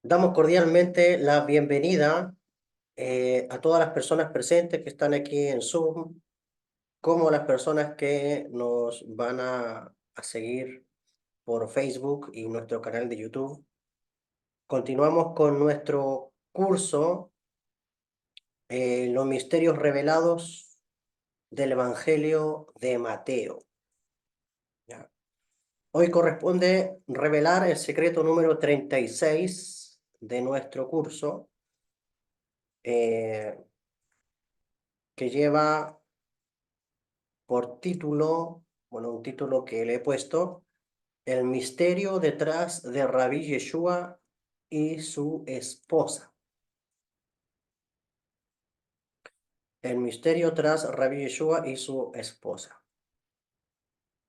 Damos cordialmente la bienvenida a todas las personas presentes que están aquí en Zoom, como las personas que nos van a seguir por Facebook y nuestro canal de YouTube. Continuamos con nuestro curso, Los misterios revelados del Evangelio de Mateo. ¿Ya? Hoy corresponde revelar el secreto número 36 de nuestro curso, eh, que lleva por título, bueno, un título que le he puesto, El misterio detrás de Rabí Yeshua y su esposa. El misterio tras Rabí Yeshua y su esposa.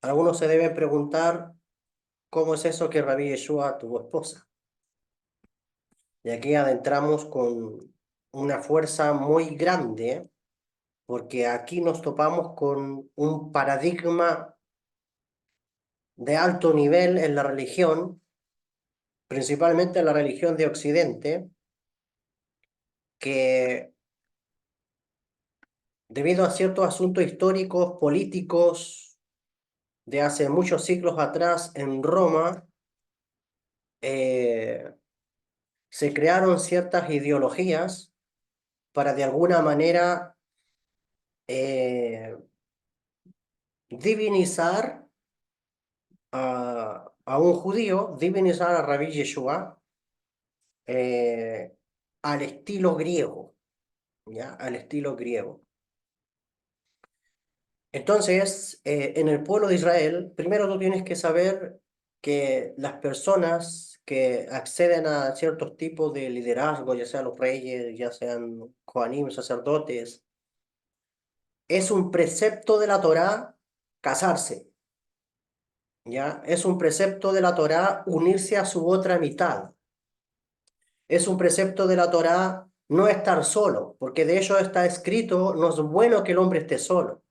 Algunos se deben preguntar, ¿cómo es eso que Rabí Yeshua tuvo esposa? Y aquí adentramos con una fuerza muy grande, porque aquí nos topamos con un paradigma de alto nivel en la religión, principalmente en la religión de Occidente, que debido a ciertos asuntos históricos, políticos de hace muchos siglos atrás en Roma, eh, se crearon ciertas ideologías para de alguna manera eh, divinizar a un judío, divinizar a Rabí Yeshua eh, al estilo griego, ¿ya? Al estilo griego. Entonces, en el pueblo de Israel, primero tú tienes que saber que las personas que acceden a ciertos tipos de liderazgo, ya sean los reyes, ya sean coanim, sacerdotes, es un precepto de la Torá casarse, ¿ya? Es un precepto de la Torá unirse a su otra mitad. Es un precepto de la Torá no estar solo, porque de hecho está escrito, no es bueno que el hombre esté solo.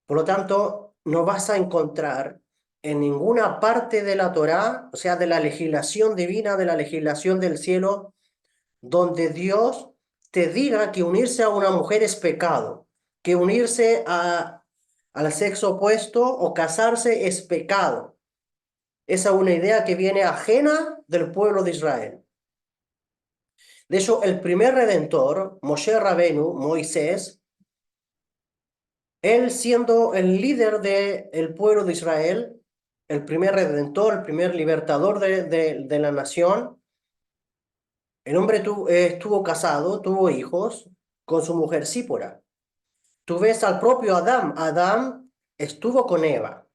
Por lo tanto, no vas a encontrar en ninguna parte de la Torá, o sea, de la legislación divina, de la legislación del cielo, donde Dios te diga que unirse a una mujer es pecado, que unirse al sexo opuesto o casarse es pecado. Esa es una idea que viene ajena del pueblo de Israel. De hecho, el primer redentor, Moshe Rabenu, Moisés, él siendo el líder del pueblo de Israel, el primer redentor, el primer libertador de la nación, el hombre estuvo casado, tuvo hijos con su mujer Sípora. Tú ves al propio Adán. Adán estuvo con Eva,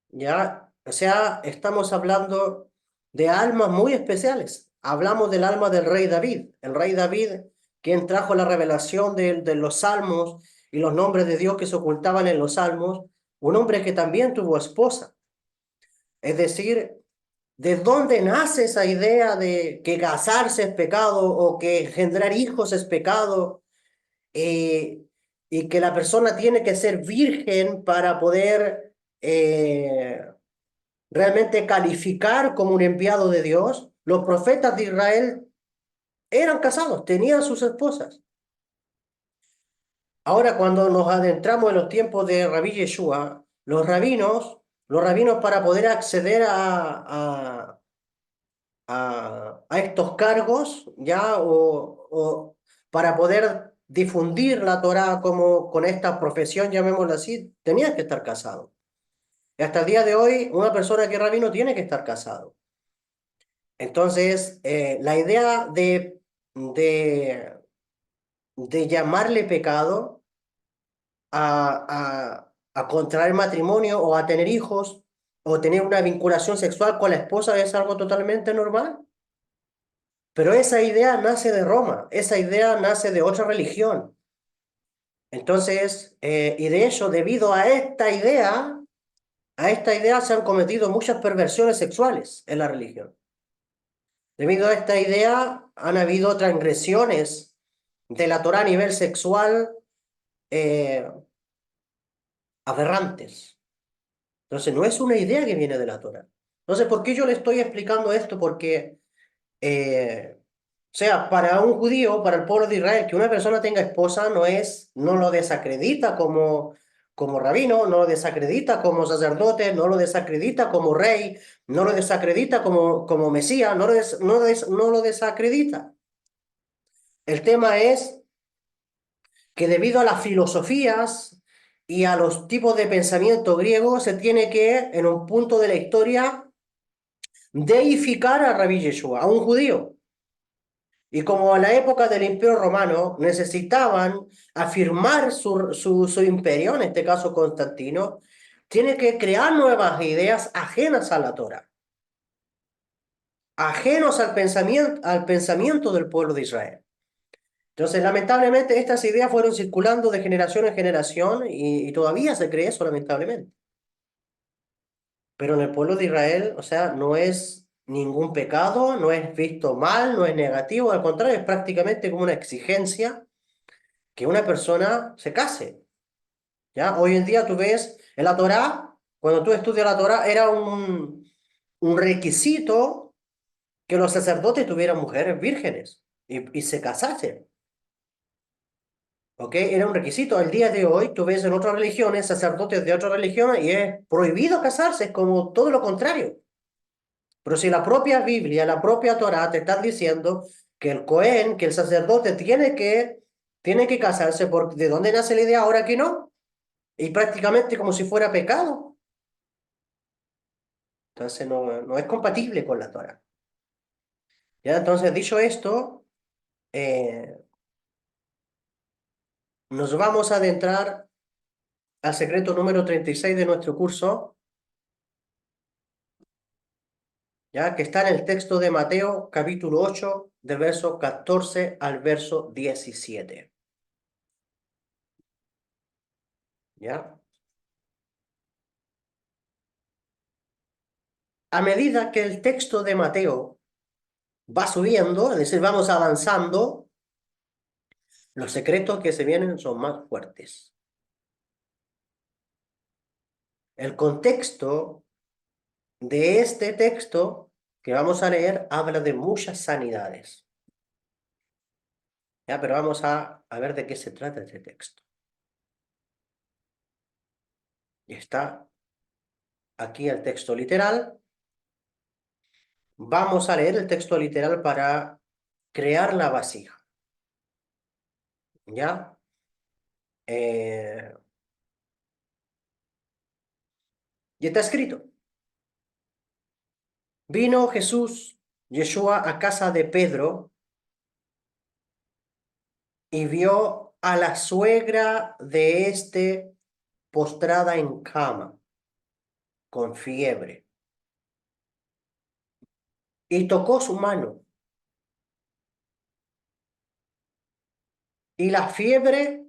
¿ya? O sea, estamos hablando de almas muy especiales. Hablamos del alma del rey David. El rey David, quien trajo la revelación de los salmos y los nombres de Dios que se ocultaban en los salmos, un hombre que también tuvo esposa. Es decir, ¿de dónde nace esa idea de que casarse es pecado o que engendrar hijos es pecado? eh, y que la persona tiene que ser virgen para poder realmente calificar como un enviado de Dios. Los profetas de Israel eran casados, tenían sus esposas. Ahora, cuando nos adentramos en los tiempos de Rabí Yeshua, los rabinos para poder acceder a estos cargos, ya, o para poder difundir la Torá como con esta profesión, llamémosla así, tenías que estar casado. Y hasta el día de hoy, una persona que es rabino tiene que estar casado. Entonces, la idea de, de llamarle pecado a contraer matrimonio o a tener hijos o tener una vinculación sexual con la esposa es algo totalmente normal. Pero esa idea nace de Roma, esa idea nace de otra religión. Entonces, y de hecho, debido a esta idea se han cometido muchas perversiones sexuales en la religión. Debido a esta idea han habido transgresiones de la Torá a nivel sexual eh, aberrantes. Entonces, no es una idea que viene de la Torá. Entonces, ¿por qué yo le estoy explicando esto? Porque O sea, para un judío, para el pueblo de Israel, que una persona tenga esposa no lo desacredita como rabino, no lo desacredita como sacerdote, no lo desacredita como rey, no lo desacredita como Mesías, no lo desacredita. El tema es que debido a las filosofías y a los tipos de pensamiento griego, se tiene que, en un punto de la historia, deificar a Rabí Yeshua, a un judío. Y como en la época del Imperio Romano necesitaban afirmar su imperio, en este caso Constantino, tiene que crear nuevas ideas ajenas a la Torah, ajenos al pensamiento del pueblo de Israel. Entonces, lamentablemente, estas ideas fueron circulando de generación en generación y todavía se cree eso, lamentablemente. Pero en el pueblo de Israel, o sea, no es ningún pecado, no es visto mal, no es negativo, al contrario, es prácticamente como una exigencia que una persona se case, ¿ya? Hoy en día tú ves en la Torá, cuando tú estudias la Torá, era un requisito que los sacerdotes tuvieran mujeres vírgenes y se casasen, ¿ok? Era un requisito. El día de hoy tú ves en otras religiones, sacerdotes de otras religiones, y es prohibido casarse, es como todo lo contrario. Pero si la propia Biblia, la propia Torá te están diciendo que el Cohen, que el sacerdote tiene que casarse, ¿de dónde nace la idea ahora que no? Y prácticamente como si fuera pecado. Entonces no es compatible con la Torah. ¿Ya? Entonces, dicho esto, eh, nos vamos a adentrar al secreto número 36 de nuestro curso, ya que está en el texto de Mateo, capítulo 8, del verso 14 al verso 17. ¿Ya? A medida que el texto de Mateo va subiendo, es decir, vamos avanzando, los secretos que se vienen son más fuertes. El contexto de este texto que vamos a leer habla de muchas sanidades. ¿Ya? Pero vamos a ver de qué se trata este texto. Y está aquí el texto literal. Vamos a leer el texto literal para crear la vasija. ¿Ya? Y está escrito. Vino Jesús, Yeshua, a casa de Pedro y vio a la suegra de este postrada en cama, con fiebre. Y tocó su mano. Y la fiebre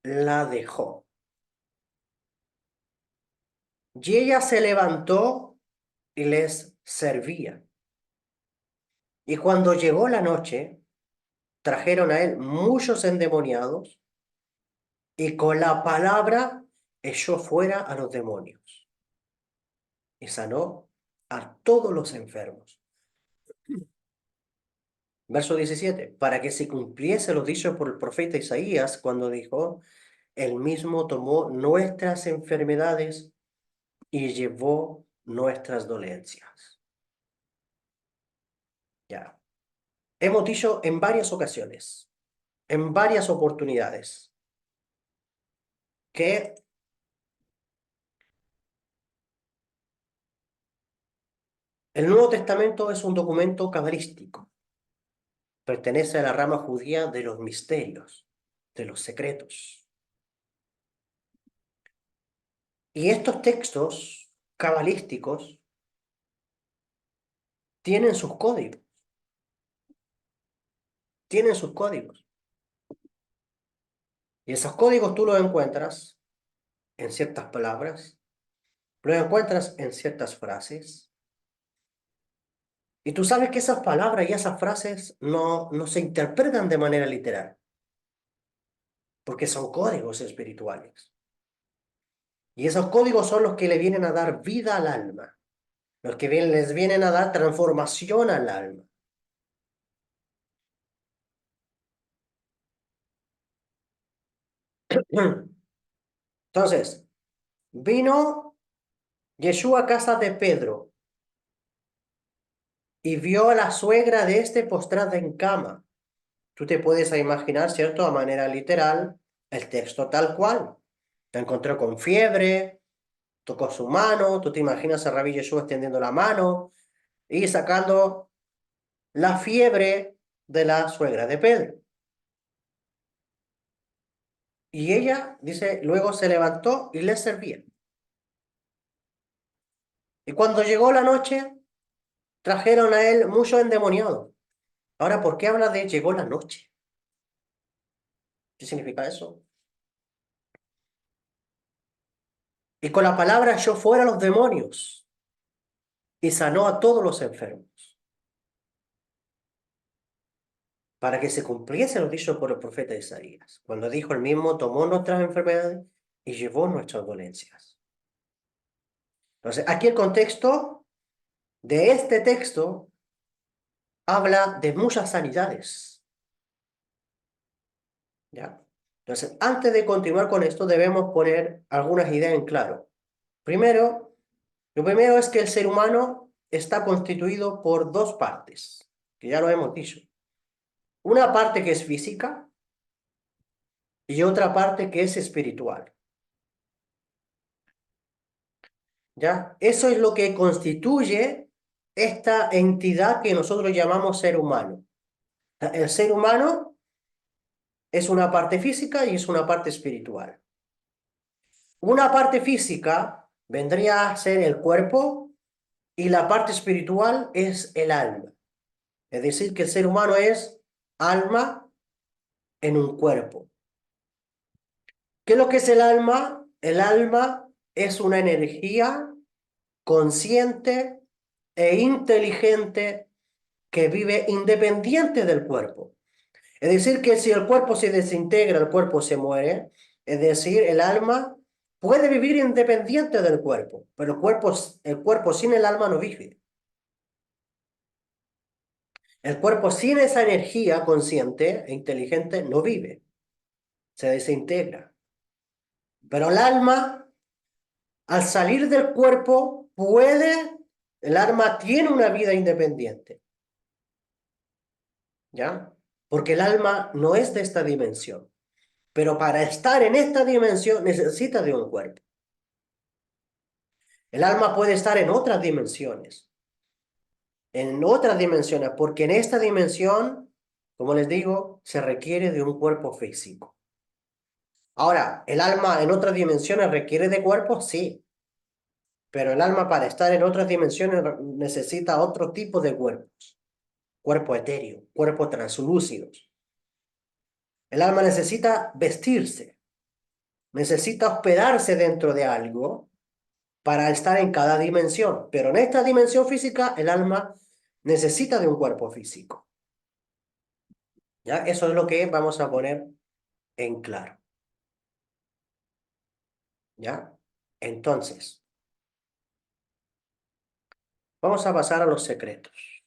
la dejó. Y ella se levantó y les servía. Y cuando llegó la noche, trajeron a él muchos endemoniados y con la palabra echó fuera a los demonios y sanó a todos los enfermos. Verso 17, para que se cumpliese lo dicho por el profeta Isaías cuando dijo, él mismo tomó nuestras enfermedades y llevó nuestras dolencias. Ya. Hemos dicho en varias ocasiones, en varias oportunidades, que el Nuevo Testamento es un documento cabalístico. Pertenece a la rama judía de los misterios, de los secretos. Y estos textos cabalísticos tienen sus códigos, tienen sus códigos. Y esos códigos tú los encuentras en ciertas palabras, los encuentras en ciertas frases. Y tú sabes que esas palabras y esas frases no se interpretan de manera literal, porque son códigos espirituales. Y esos códigos son los que le vienen a dar vida al alma, los que les vienen a dar transformación al alma. Entonces, vino Yeshua a casa de Pedro y vio a la suegra de este postrada en cama. Tú te puedes imaginar, ¿cierto? A manera literal, el texto tal cual. La encontró con fiebre, tocó su mano, tú te imaginas a Rabí Yeshua extendiendo la mano y sacando la fiebre de la suegra de Pedro. Y ella, dice, luego se levantó y le servía. Y cuando llegó la noche, trajeron a él mucho endemoniado. Ahora, ¿por qué habla de llegó la noche? ¿Qué significa eso? Y con la palabra echó fuera los demonios y sanó a todos los enfermos, para que se cumpliese lo dicho por el profeta Isaías, cuando dijo el mismo, tomó nuestras enfermedades y llevó nuestras dolencias. Entonces, aquí el contexto de este texto habla de muchas sanidades, ¿ya? Entonces, antes de continuar con esto, debemos poner algunas ideas en claro. Primero, lo primero es que el ser humano está constituido por dos partes, que ya lo hemos dicho. Una parte que es física y otra parte que es espiritual. ¿Ya? Eso es lo que constituye esta entidad que nosotros llamamos ser humano. El ser humano es una parte física y es una parte espiritual. Una parte física vendría a ser el cuerpo y la parte espiritual es el alma. Es decir, que el ser humano es alma en un cuerpo. ¿Qué es lo que es el alma? El alma es una energía consciente e inteligente que vive independiente del cuerpo. Es decir, que si el cuerpo se desintegra, el cuerpo se muere. Es decir, el alma puede vivir independiente del cuerpo, pero el cuerpo sin el alma no vive. El cuerpo sin esa energía consciente e inteligente no vive, se desintegra. Pero el alma, al salir del cuerpo, el alma tiene una vida independiente, ¿ya? Porque el alma no es de esta dimensión. Pero para estar en esta dimensión necesita de un cuerpo. El alma puede estar en otras dimensiones, porque en esta dimensión, como les digo, se requiere de un cuerpo físico. Ahora, ¿el alma en otras dimensiones requiere de cuerpo? Sí, pero el alma para estar en otras dimensiones necesita otro tipo de cuerpos, cuerpo etéreo, cuerpos translúcidos. El alma necesita vestirse, necesita hospedarse dentro de algo para estar en cada dimensión. Pero en esta dimensión física, el alma necesita de un cuerpo físico. ¿Ya? Eso es lo que vamos a poner en claro. ¿Ya? Entonces, vamos a pasar a los secretos.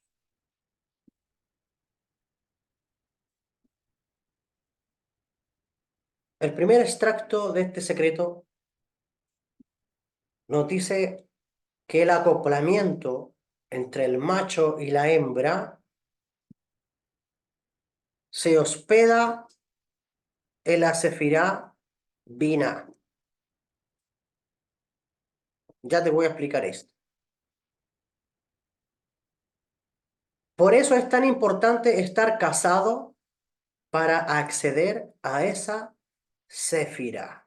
El primer extracto de este secreto nos dice que el acoplamiento entre el macho y la hembra se hospeda en la sefirá Binah. Ya te voy a explicar esto. Por eso es tan importante estar casado para acceder a esa sefirá.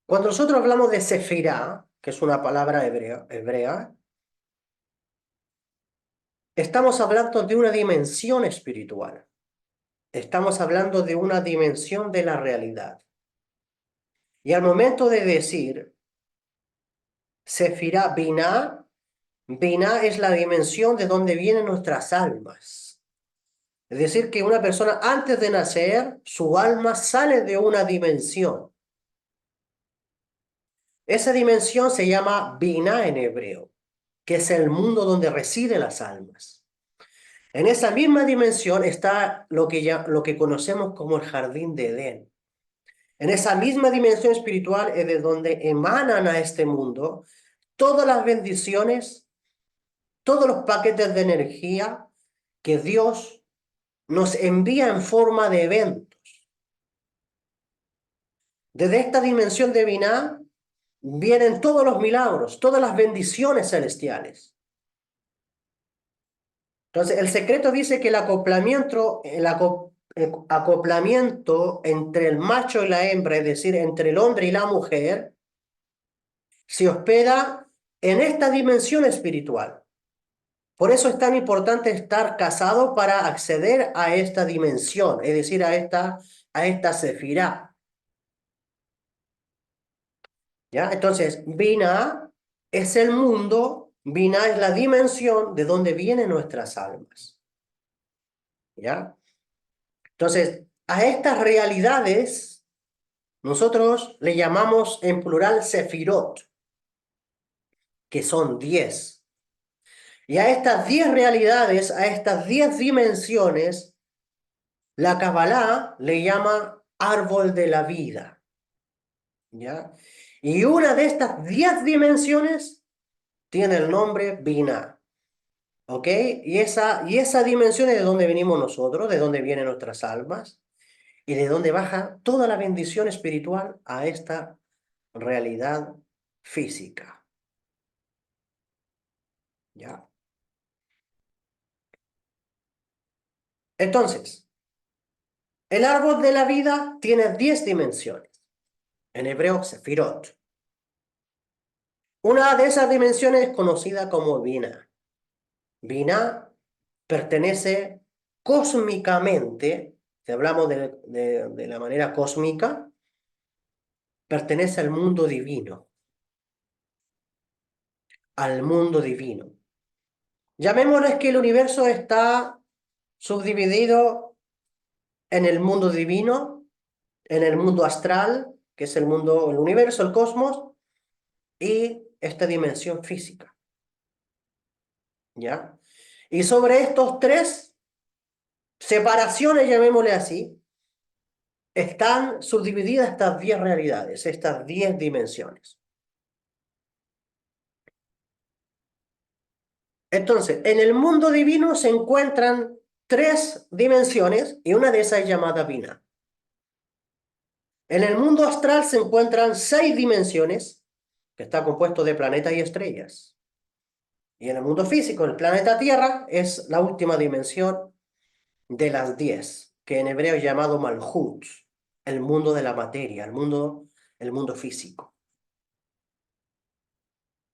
Cuando nosotros hablamos de sefirá, que es una palabra hebrea, estamos hablando de una dimensión espiritual. Estamos hablando de una dimensión de la realidad. Y al momento de decir sefirá Binah, Binah es la dimensión de donde vienen nuestras almas. Es decir, que una persona antes de nacer, su alma sale de una dimensión. Esa dimensión se llama Binah en hebreo, que es el mundo donde residen las almas. En esa misma dimensión está lo que conocemos como el jardín de Edén. En esa misma dimensión espiritual es de donde emanan a este mundo todas las bendiciones, todos los paquetes de energía que Dios nos envía en forma de eventos. Desde esta dimensión de Binah vienen todos los milagros, todas las bendiciones celestiales. Entonces, el secreto dice que el acoplamiento entre el macho y la hembra, es decir, entre el hombre y la mujer, se hospeda en esta dimensión espiritual. Por eso es tan importante estar casado para acceder a esta dimensión, es decir, a esta sefirá. ¿Ya? Entonces, Binah es el mundo, Binah es la dimensión de donde vienen nuestras almas. ¿Ya? Entonces, a estas realidades nosotros le llamamos en plural sefirot, que son 10. Y a estas 10 realidades, a estas 10 dimensiones, la Kabbalah le llama árbol de la vida. ¿Ya? Y una de estas 10 dimensiones tiene el nombre Binah. ¿Ok? Y esa dimensión es de donde venimos nosotros, de donde vienen nuestras almas y de donde baja toda la bendición espiritual a esta realidad física. ¿Ya? Entonces, el árbol de la vida tiene 10 dimensiones. En hebreo, sefirot. Una de esas dimensiones es conocida como Binah. Binah pertenece cósmicamente, si hablamos de la manera cósmica, pertenece al mundo divino. Al mundo divino. Llamémosles que el universo está subdividido en el mundo divino, en el mundo astral, que es el mundo, el universo, el cosmos, y esta dimensión física. ¿Ya? Y sobre estos tres separaciones, llamémosle así, están subdivididas estas 10 realidades, estas 10 dimensiones. Entonces, en el mundo divino se encuentran 3 dimensiones y una de esas es llamada Binah. En el mundo astral se encuentran 6 dimensiones, que está compuesto de planetas y estrellas. Y en el mundo físico, el planeta Tierra es la última dimensión de las 10, que en hebreo es llamado Malhut, el mundo de la materia, el mundo físico.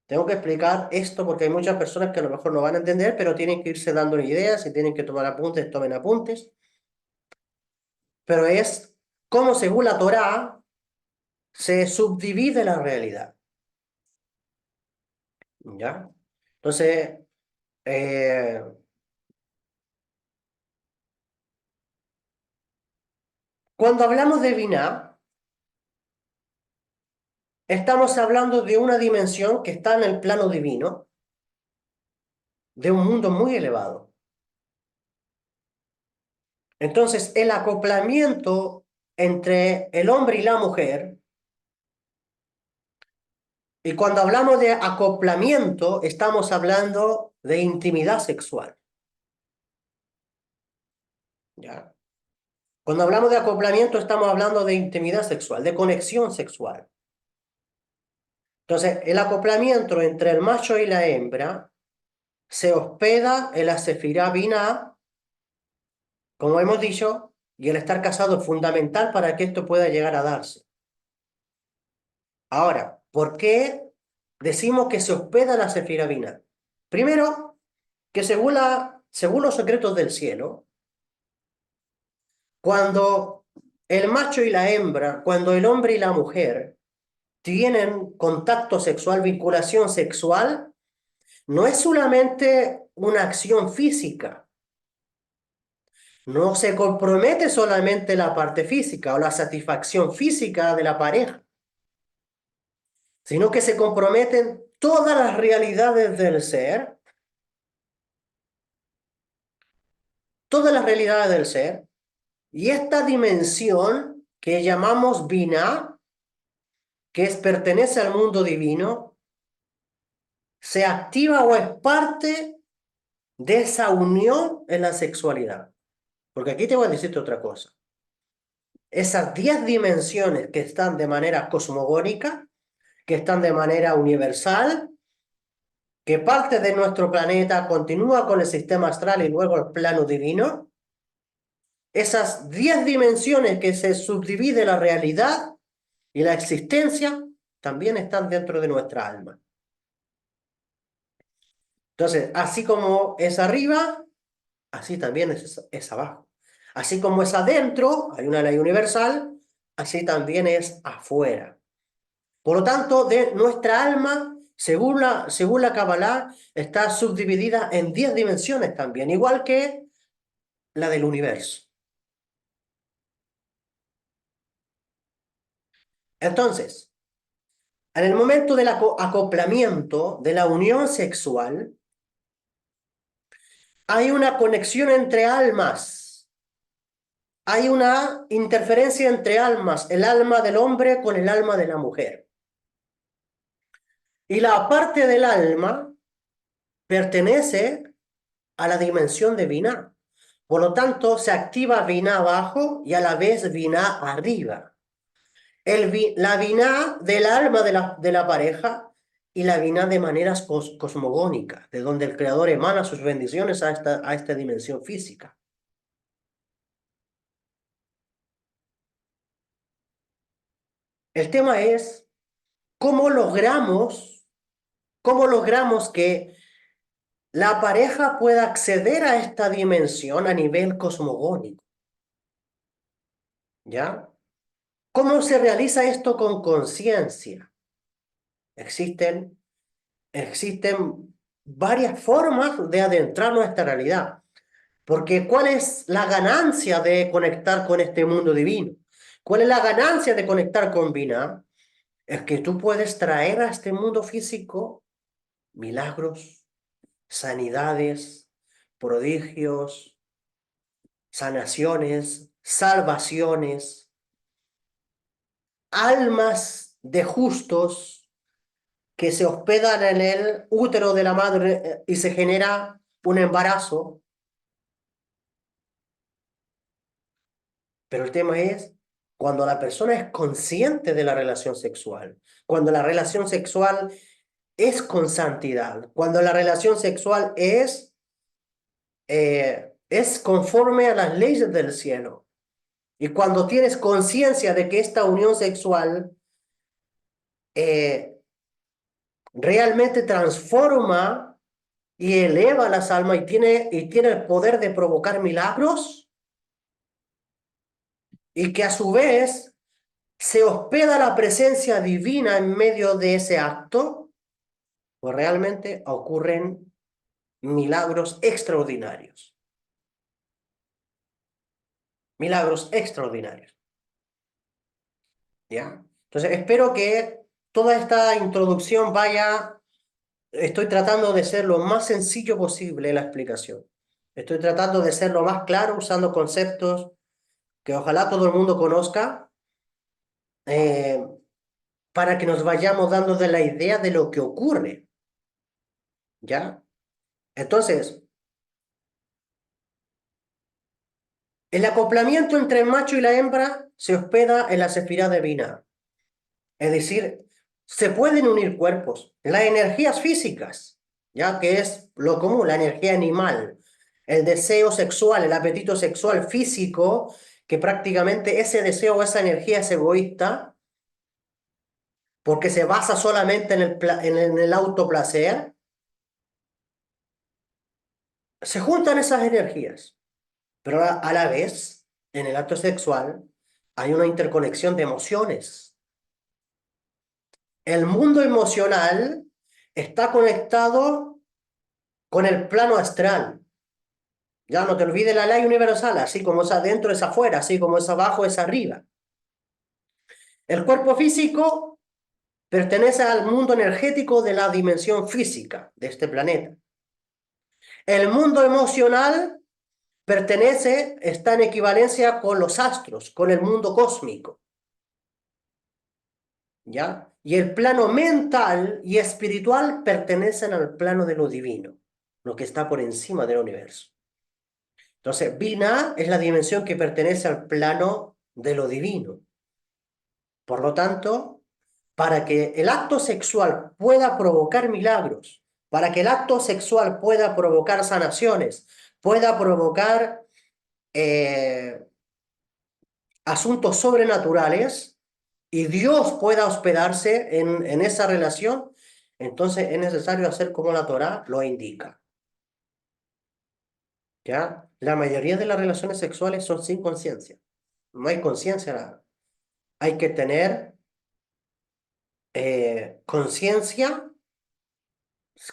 Tengo que explicar esto porque hay muchas personas que a lo mejor no van a entender, pero tienen que irse dando ideas y tienen que tomar apuntes, tomen apuntes. Pero es cómo según la Torá se subdivide la realidad. ¿Ya? Entonces, eh, cuando hablamos de Binah, estamos hablando de una dimensión que está en el plano divino, de un mundo muy elevado. Entonces, el acoplamiento entre el hombre y la mujer, y cuando hablamos de acoplamiento, estamos hablando de intimidad sexual. ¿Ya? Cuando hablamos de acoplamiento, estamos hablando de intimidad sexual, de conexión sexual. Entonces, el acoplamiento entre el macho y la hembra se hospeda en la sefirá Binah, como hemos dicho, y el estar casado es fundamental para que esto pueda llegar a darse. Ahora, ¿por qué decimos que se hospeda en la sefirá Binah? Primero, que según los secretos del cielo, cuando el macho y la hembra, cuando el hombre y la mujer tienen contacto sexual, vinculación sexual, no es solamente una acción física, no se compromete solamente la parte física o la satisfacción física de la pareja, sino que se comprometen todas las realidades del ser todas las realidades del ser, y esta dimensión que llamamos Binah, pertenece al mundo divino, se activa o es parte de esa unión en la sexualidad. Porque aquí te voy a decirte otra cosa. Esas 10 dimensiones que están de manera cosmogónica, que están de manera universal, que parte de nuestro planeta, continúa con el sistema astral y luego el plano divino, esas 10 dimensiones que se subdivide la realidad y la existencia, también están dentro de nuestra alma. Entonces, así como es arriba, así también es abajo. Así como es adentro, hay una ley universal, así también es afuera. Por lo tanto, de nuestra alma, según la Kabbalah, está subdividida en 10 dimensiones también, igual que la del universo. Entonces, en el momento del acoplamiento, de la unión sexual, hay una conexión entre almas. Hay una interferencia entre almas, el alma del hombre con el alma de la mujer. Y la parte del alma pertenece a la dimensión de Binah. Por lo tanto, se activa Binah abajo y a la vez Binah arriba. La Binah del alma de la pareja y la Binah de maneras cosmogónicas, de donde el Creador emana sus bendiciones a esta dimensión física. El tema es cómo logramos que la pareja pueda acceder a esta dimensión a nivel cosmogónico. ¿Ya? ¿Cómo se realiza esto con conciencia? Existen, existen varias formas de adentrarnos a esta realidad. Porque ¿cuál es la ganancia de conectar con este mundo divino? ¿Cuál es la ganancia de conectar con Binah? Es que tú puedes traer a este mundo físico milagros, sanidades, prodigios, sanaciones, salvaciones, almas de justos que se hospedan en el útero de la madre y se genera un embarazo. Pero el tema es cuando la persona es consciente de la relación sexual, cuando la relación sexual es con santidad, cuando la relación sexual es conforme a las leyes del cielo. Y cuando tienes conciencia de que esta unión sexual eh, realmente transforma y eleva las almas y tiene el poder de provocar milagros y que a su vez se hospeda la presencia divina en medio de ese acto, pues realmente ocurren milagros extraordinarios. Milagros extraordinarios. ¿Ya? Entonces, espero que toda esta introducción vaya. Estoy tratando de ser lo más sencillo posible en la explicación. Estoy tratando de ser lo más claro usando conceptos que ojalá todo el mundo conozca eh, para que nos vayamos dando de la idea de lo que ocurre. ¿Ya? Entonces, el acoplamiento entre el macho y la hembra se hospeda en la sefirá de Binah. Es decir, se pueden unir cuerpos, las energías físicas, ya que es lo común, la energía animal, el deseo sexual, el apetito sexual físico, que prácticamente ese deseo o esa energía es egoísta, porque se basa solamente en el autoplacer, se juntan esas energías, pero a la vez, en el acto sexual, hay una interconexión de emociones. El mundo emocional está conectado con el plano astral. Ya no te olvides la ley universal, así como es adentro es afuera, así como es abajo es arriba. El cuerpo físico pertenece al mundo energético de la dimensión física de este planeta. El mundo emocional pertenece, está en equivalencia con los astros, con el mundo cósmico, ¿ya? Y el plano mental y espiritual pertenecen al plano de lo divino, lo que está por encima del universo. Entonces, Binah es la dimensión que pertenece al plano de lo divino. Por lo tanto, para que el acto sexual pueda provocar milagros, para que el acto sexual pueda provocar sanaciones, pueda provocar eh, asuntos sobrenaturales y Dios pueda hospedarse en esa relación, entonces es necesario hacer como la Torá lo indica. ¿Ya? La mayoría de las relaciones sexuales son sin conciencia. No hay conciencia. Hay que tener conciencia,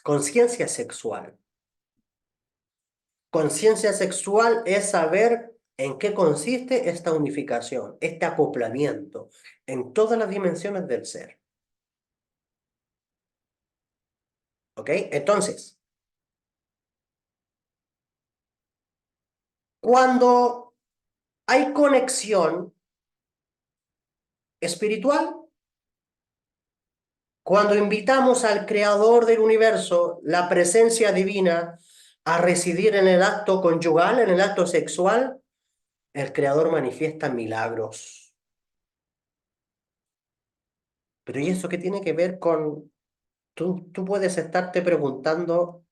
conciencia sexual. Conciencia sexual es saber en qué consiste esta unificación, este acoplamiento en todas las dimensiones del ser. ¿Ok? Entonces, cuando hay conexión espiritual, cuando invitamos al creador del universo, la presencia divina, a residir en el acto conyugal, en el acto sexual, el creador manifiesta milagros. Pero ¿y eso qué tiene que ver con... Tú puedes estarte preguntando,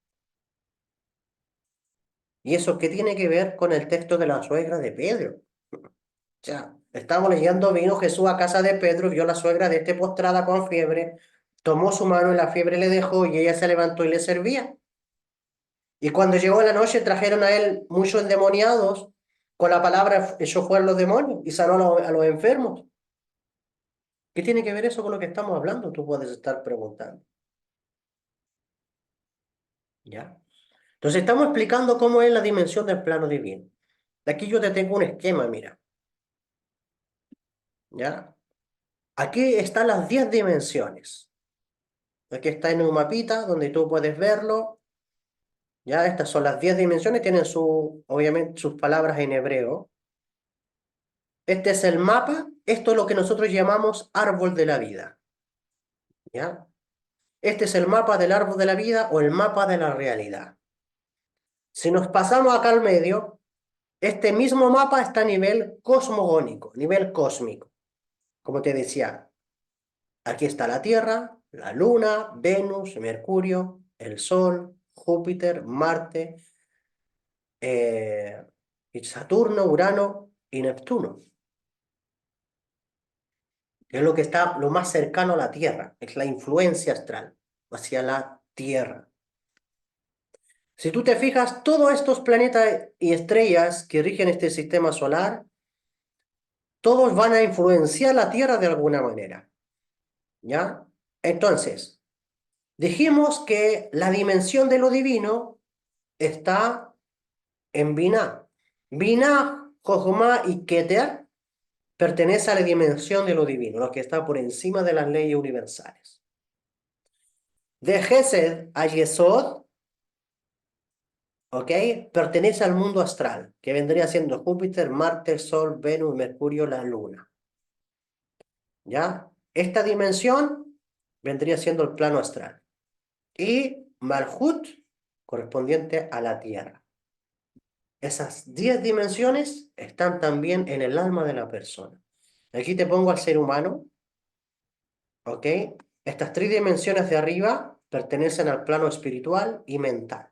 ¿y eso qué tiene que ver con el texto de la suegra de Pedro? O sea, estamos leyendo, vino Jesús a casa de Pedro, vio a la suegra de este postrada con fiebre, tomó su mano y la fiebre le dejó y ella se levantó y le servía. Y cuando llegó la noche trajeron a él muchos endemoniados, con la palabra echó fuera los demonios y sanó a los enfermos. ¿Qué tiene que ver eso con lo que estamos hablando? Tú puedes estar preguntando. ¿Ya? Entonces estamos explicando cómo es la dimensión del plano divino. Aquí yo te tengo un esquema, mira. ¿Ya? Aquí están las 10 dimensiones. Aquí está en un mapita donde tú puedes verlo. Ya, estas son las 10 dimensiones, tienen obviamente sus palabras en hebreo. Este es el mapa, esto es lo que nosotros llamamos árbol de la vida. ¿Ya? Este es el mapa del árbol de la vida o el mapa de la realidad. Si nos pasamos acá al medio, este mismo mapa está a nivel cosmogónico, nivel cósmico. Como te decía, aquí está la Tierra, la Luna, Venus, Mercurio, el Sol, Júpiter, Marte, eh, y Saturno, Urano y Neptuno, que es lo que está lo más cercano a la Tierra, es la influencia astral hacia la Tierra. Si tú te fijas, todos estos planetas y estrellas que rigen este sistema solar, todos van a influenciar la Tierra de alguna manera, ¿ya? Entonces, dijimos que la dimensión de lo divino está en Binah. Binah, Jochma y Keter pertenece a la dimensión de lo divino, lo que está por encima de las leyes universales. De Gesed a Yesod, ¿ok? Pertenece al mundo astral, que vendría siendo Júpiter, Marte, Sol, Venus, Mercurio, la Luna. ¿Ya? Esta dimensión vendría siendo el plano astral. Y Malhut, correspondiente a la Tierra. Esas 10 dimensiones están también en el alma de la persona. Aquí te pongo al ser humano, ¿ok? Estas 3 dimensiones de arriba pertenecen al plano espiritual y mental.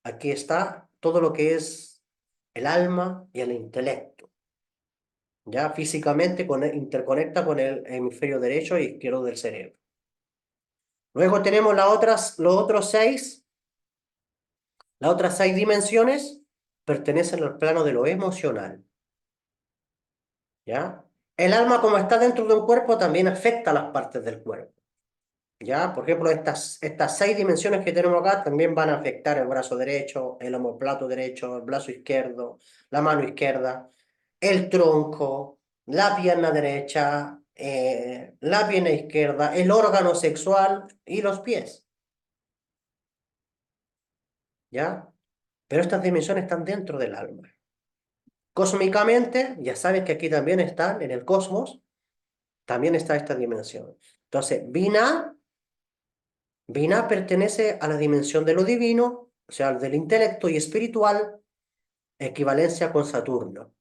Aquí está todo lo que es el alma y el intelecto. Ya físicamente interconecta con el hemisferio derecho e izquierdo del cerebro. Luego tenemos las otras 6 dimensiones pertenecen al plano de lo emocional. ¿Ya? El alma, como está dentro de un cuerpo, también afecta a las partes del cuerpo. ¿Ya? Por ejemplo, estas 6 dimensiones que tenemos acá también van a afectar el brazo derecho, el omoplato derecho, el brazo izquierdo, la mano izquierda, el tronco, la pierna derecha, la pierna izquierda, el órgano sexual y los pies. ¿Ya? pero estas dimensiones están dentro del alma. Cósmicamente, ya sabes que aquí también están, en el cosmos, también está esta dimensión. Entonces, Binah pertenece a la dimensión de lo divino, o sea, del intelecto y espiritual, equivalencia con Saturno.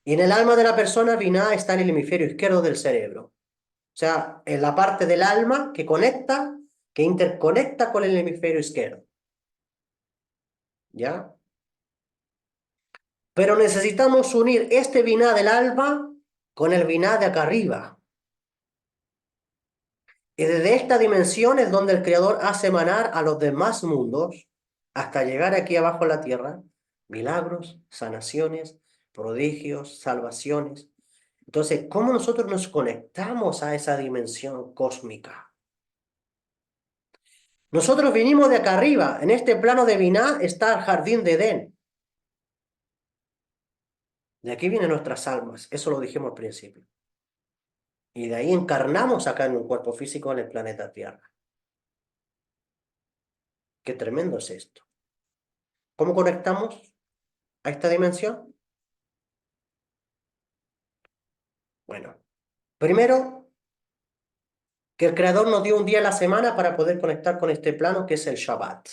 Y en el alma de la persona, Binah está en el hemisferio izquierdo del cerebro. O sea, en la parte del alma que conecta, que interconecta con el hemisferio izquierdo. ¿Ya? Pero necesitamos unir este Binah del alma con el Binah de acá arriba. Y desde esta dimensión es donde el Creador hace emanar a los demás mundos, hasta llegar aquí abajo en la tierra, milagros, sanaciones, prodigios, salvaciones. Entonces, ¿cómo nosotros nos conectamos a esa dimensión cósmica? Nosotros vinimos de acá arriba. En este plano de Binah está el jardín de Edén. De aquí vienen nuestras almas. Eso lo dijimos al principio. Y de ahí encarnamos acá en un cuerpo físico en el planeta Tierra. Qué tremendo es esto. ¿Cómo conectamos a esta dimensión? Bueno, primero, que el Creador nos dio un día a la semana para poder conectar con este plano que es el Shabbat.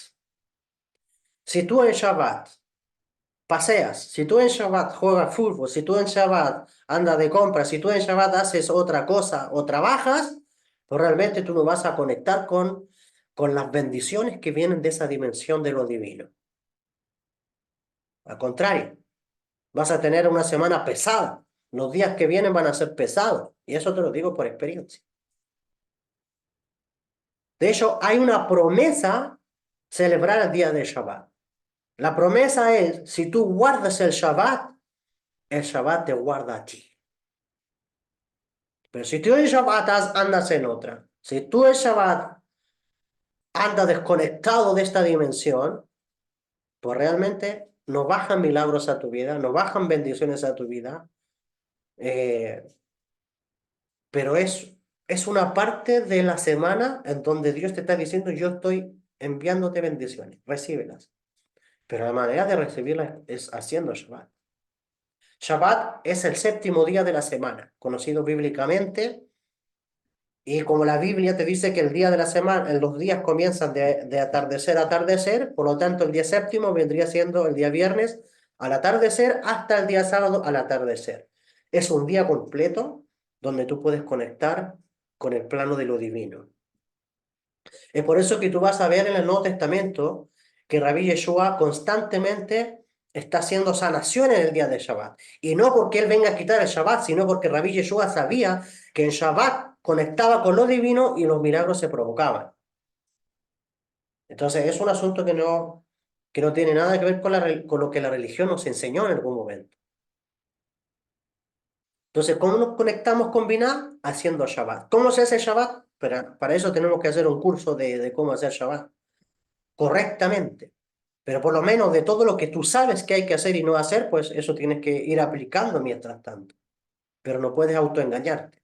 Si tú en Shabbat paseas, si tú en Shabbat juegas fútbol, si tú en Shabbat andas de compras, si tú en Shabbat haces otra cosa o trabajas, pues realmente tú no vas a conectar con las bendiciones que vienen de esa dimensión de lo divino. Al contrario, vas a tener una semana pesada. Los días que vienen van a ser pesados. Y eso te lo digo por experiencia. De hecho, hay una promesa celebrar el día de Shabbat. La promesa es, si tú guardas el Shabbat te guarda a ti. Pero si tú en Shabbat andas en otra, si tú en Shabbat andas desconectado de esta dimensión, pues realmente no bajan milagros a tu vida, no bajan bendiciones a tu vida, eh, pero es una parte de la semana en donde Dios te está diciendo, yo estoy enviándote bendiciones, recíbelas. Pero la manera de recibirlas es haciendo Shabbat. Shabbat es el séptimo día de la semana, conocido bíblicamente, y como la Biblia te dice que el día de la semana, los días comienzan de atardecer a atardecer, por lo tanto el día séptimo vendría siendo el día viernes al atardecer hasta el día sábado al atardecer. Es un día completo donde tú puedes conectar con el plano de lo divino. Es por eso que tú vas a ver en el Nuevo Testamento que Rabí Yeshua constantemente está haciendo sanación en el día de Shabbat. Y no porque él venga a quitar el Shabbat, sino porque Rabí Yeshua sabía que en Shabbat conectaba con lo divino y los milagros se provocaban. Entonces es un asunto que no tiene nada que ver con lo que la religión nos enseñó en algún momento. Entonces, ¿cómo nos conectamos con Binah? Haciendo Shabbat. ¿Cómo se hace Shabbat? Para eso tenemos que hacer un curso de cómo hacer Shabbat correctamente. Pero por lo menos de todo lo que tú sabes que hay que hacer y no hacer, pues eso tienes que ir aplicando mientras tanto. Pero no puedes autoengañarte,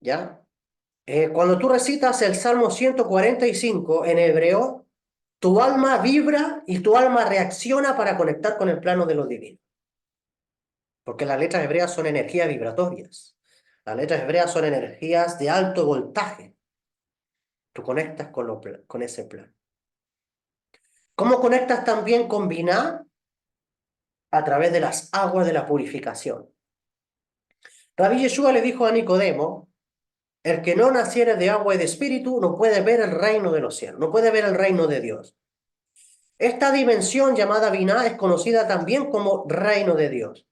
¿ya? Cuando tú recitas el Salmo 145 en hebreo, tu alma vibra y tu alma reacciona para conectar con el plano de lo divino. Porque las letras hebreas son energías vibratorias. Las letras hebreas son energías de alto voltaje. Tú conectas con ese plano. ¿Cómo conectas también con Binah? A través de las aguas de la purificación. Rabí Yeshua le dijo a Nicodemo, el que no naciere de agua y de espíritu no puede ver el reino de los cielos, no puede ver el reino de Dios. Esta dimensión llamada Binah es conocida también como reino de Dios.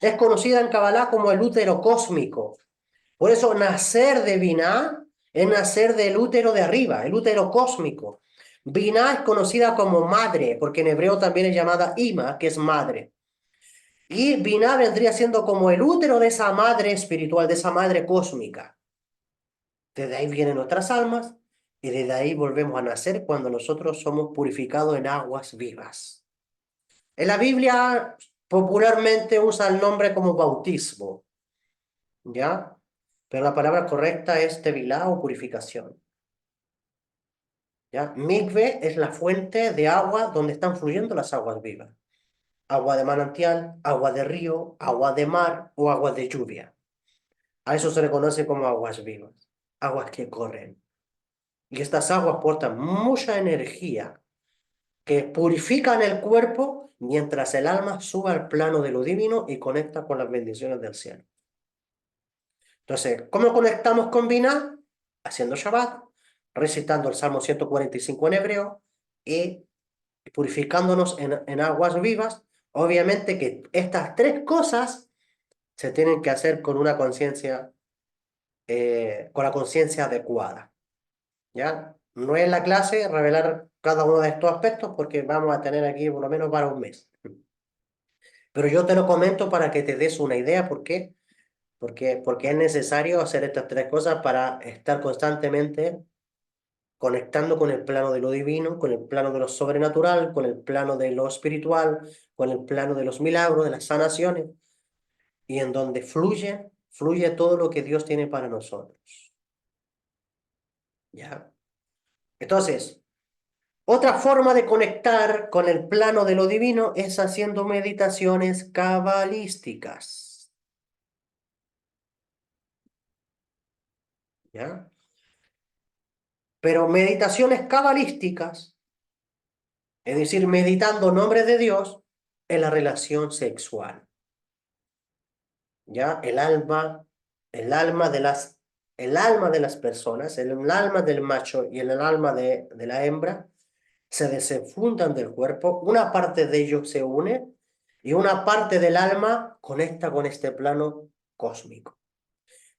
Es conocida en Kabbalah como el útero cósmico. Por eso nacer de Binah es nacer del útero de arriba, el útero cósmico. Binah es conocida como madre, porque en hebreo también es llamada Ima, que es madre. Y Binah vendría siendo como el útero de esa madre espiritual, de esa madre cósmica. Desde ahí vienen nuestras almas y desde ahí volvemos a nacer cuando nosotros somos purificados en aguas vivas. En la Biblia popularmente usa el nombre como bautismo, ¿ya? Pero la palabra correcta es tevilá o purificación. ¿ya? Mikve es la fuente de agua donde están fluyendo las aguas vivas. Agua de manantial, agua de río, agua de mar o agua de lluvia. A eso se le conoce como aguas vivas, aguas que corren. Y estas aguas portan mucha energía que purifican el cuerpo mientras el alma sube al plano de lo divino y conecta con las bendiciones del cielo. Entonces, ¿cómo conectamos con Binah? Haciendo Shabbat, recitando el Salmo 145 en hebreo y purificándonos en aguas vivas. Obviamente que estas tres cosas se tienen que hacer con una conciencia, con la conciencia adecuada, ¿ya? No es la clase revelar cada uno de estos aspectos porque vamos a tener aquí por lo menos para un mes. Pero yo te lo comento para que te des una idea. ¿Por qué? Porque es necesario hacer estas tres cosas para estar constantemente conectando con el plano de lo divino, con el plano de lo sobrenatural, con el plano de lo espiritual, con el plano de los milagros, de las sanaciones, y en donde fluye todo lo que Dios tiene para nosotros. ¿Ya? Entonces, otra forma de conectar con el plano de lo divino es haciendo meditaciones cabalísticas. ¿Ya? Pero meditaciones cabalísticas, es decir, meditando nombres de Dios en la relación sexual. ¿Ya? El alma de las personas, el alma del macho y el alma de la hembra se desenfundan del cuerpo, una parte de ellos se une y una parte del alma conecta con este plano cósmico.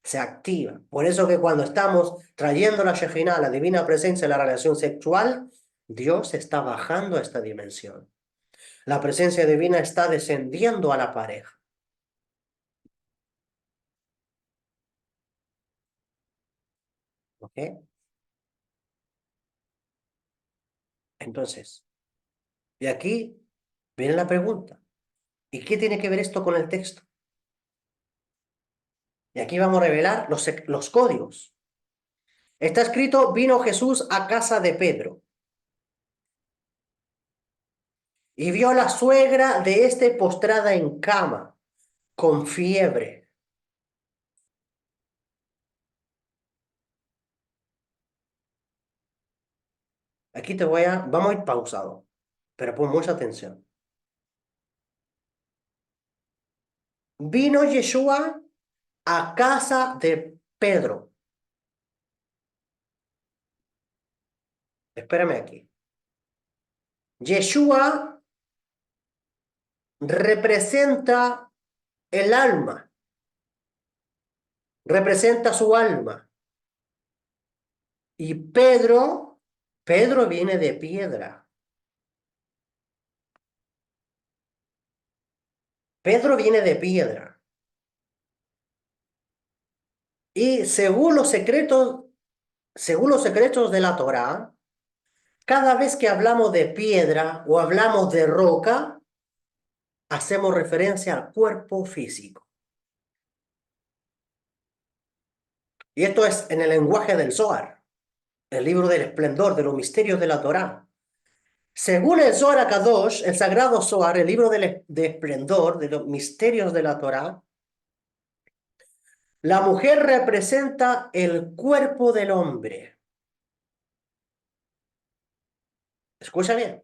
Se activa. Por eso que cuando estamos trayendo la Shejinah, la divina presencia en la relación sexual, Dios está bajando a esta dimensión. La presencia divina está descendiendo a la pareja. ¿Ok? Entonces, y aquí viene la pregunta. ¿Y qué tiene que ver esto con el texto? Y aquí vamos a revelar los códigos. Está escrito, vino Jesús a casa de Pedro y vio a la suegra de este postrada en cama, con fiebre. Aquí vamos a ir pausado, pero pon mucha atención. Vino Yeshua a casa de Pedro. Espérame aquí. Yeshua representa el alma, representa su alma. Y Pedro viene de piedra. Pedro viene de piedra. Y según los secretos de la Torá, cada vez que hablamos de piedra o hablamos de roca, hacemos referencia al cuerpo físico. Y esto es en el lenguaje del Zohar, el libro del esplendor, de los misterios de la Torá. Según el Zohar HaKadosh, el sagrado Zohar, el libro de esplendor, de los misterios de la Torá, la mujer representa el cuerpo del hombre. Escucha bien.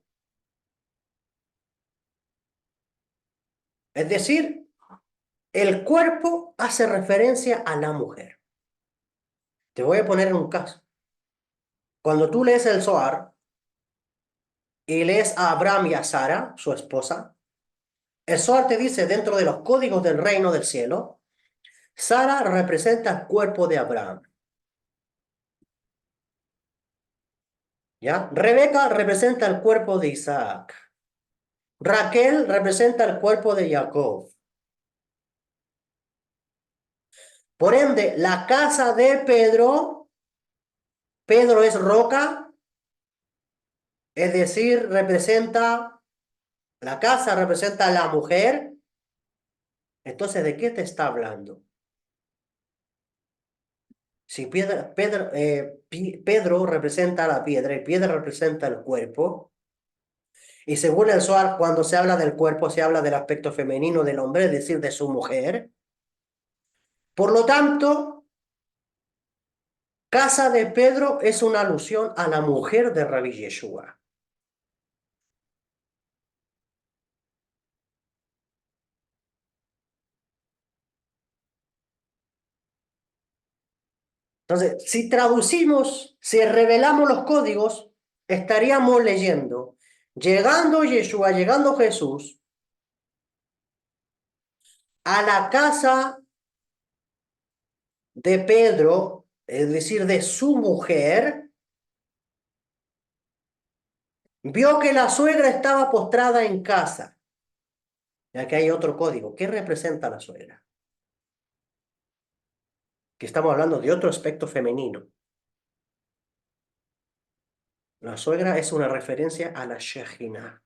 Es decir, el cuerpo hace referencia a la mujer. Te voy a poner un caso. Cuando tú lees el Zohar y lees a Abraham y a Sara, su esposa, el Zohar te dice dentro de los códigos del reino del cielo, Sara representa el cuerpo de Abraham. ¿Ya? Rebeca representa el cuerpo de Isaac. Raquel representa el cuerpo de Jacob. Por ende, la casa de Pedro es roca, es decir, la casa representa a la mujer. Entonces, ¿de qué te está hablando? Si Pedro representa la piedra y piedra representa el cuerpo, y según el Zohar, cuando se habla del cuerpo, se habla del aspecto femenino del hombre, es decir, de su mujer. Por lo tanto, casa de Pedro es una alusión a la mujer de Rabbi Yeshua. Entonces, si traducimos, si revelamos los códigos, estaríamos leyendo, llegando Yeshua, llegando Jesús a la casa de Pedro, es decir, de su mujer, vio que la suegra estaba postrada en casa. Y aquí hay otro código. ¿Qué representa la suegra? Que estamos hablando de otro aspecto femenino. La suegra es una referencia a la Shejina.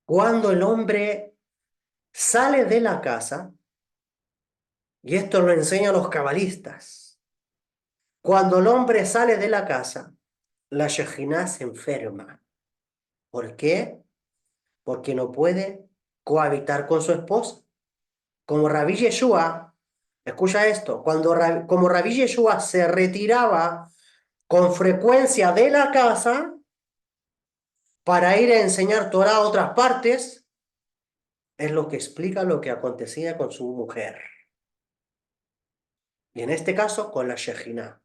Cuando el hombre sale de la casa, y esto lo enseñan los cabalistas, cuando el hombre sale de la casa, la Shejina se enferma. ¿Por qué? Porque no puede cohabitar con su esposa. Como Rabí Yeshua, escucha esto, como Rabí Yeshua se retiraba con frecuencia de la casa para ir a enseñar Torah a otras partes, es lo que explica lo que acontecía con su mujer. Y en este caso, con la Shejina.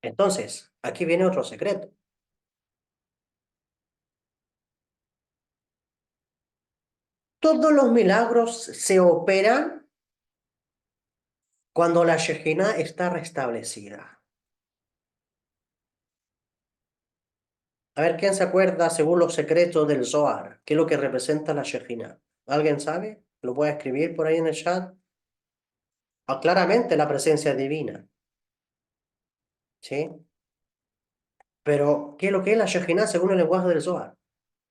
Entonces, aquí viene otro secreto. Todos los milagros se operan cuando la Shejina está restablecida. A ver, ¿quién se acuerda, según los secretos del Zohar, qué es lo que representa la Shejina? ¿Alguien sabe? ¿Lo puede escribir por ahí en el chat? Ah, claramente la presencia divina, ¿sí? Pero, ¿qué es lo que es la Shejina según el lenguaje del Zohar?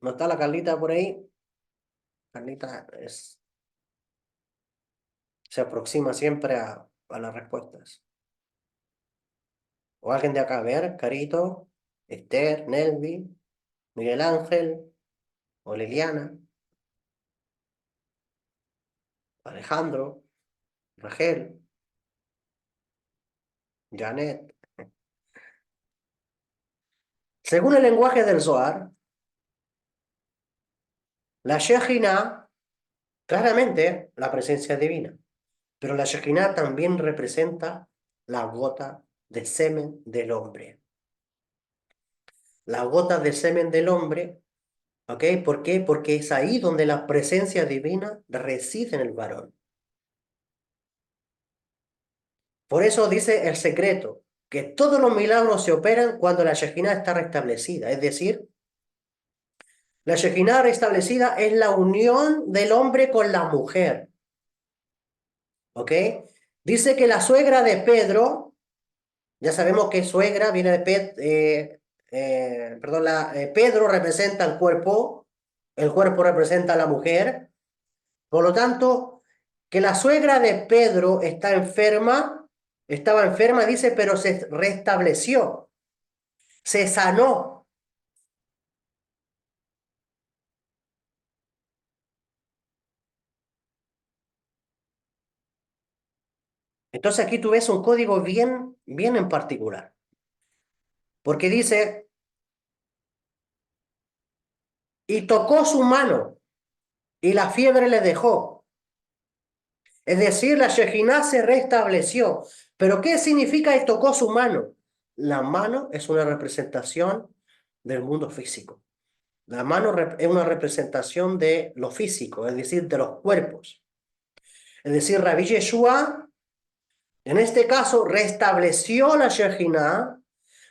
¿No está la Carlita por ahí? Carlita se aproxima siempre a las respuestas. O alguien de acá, a ver, Carito, Esther, Nelvi, Miguel Ángel, o Liliana, Alejandro, Rachel, Janet. Según el lenguaje del Zohar, la Shejina, claramente la presencia divina, pero la Shejina también representa la gota de semen del hombre. La gota de semen del hombre, ¿ok? ¿Por qué? Porque es ahí donde la presencia divina reside en el varón. Por eso dice el secreto, que todos los milagros se operan cuando la Shejina está restablecida. Es decir, la Shejina restablecida es la unión del hombre con la mujer. ¿Ok? Dice que la suegra de Pedro, ya sabemos que suegra viene de perdón, Pedro representa el cuerpo representa a la mujer. Por lo tanto, que la suegra de Pedro estaba enferma, dice, pero se restableció, se sanó. Entonces aquí tú ves un código bien, bien en particular, porque dice, y tocó su mano, y la fiebre le dejó. Es decir, la Shejina se restableció. ¿Pero qué significa y tocó su mano? La mano es una representación del mundo físico. La mano es una representación de lo físico, es decir, de los cuerpos. Es decir, Rabbi Yeshua, en este caso, restableció la Shejina,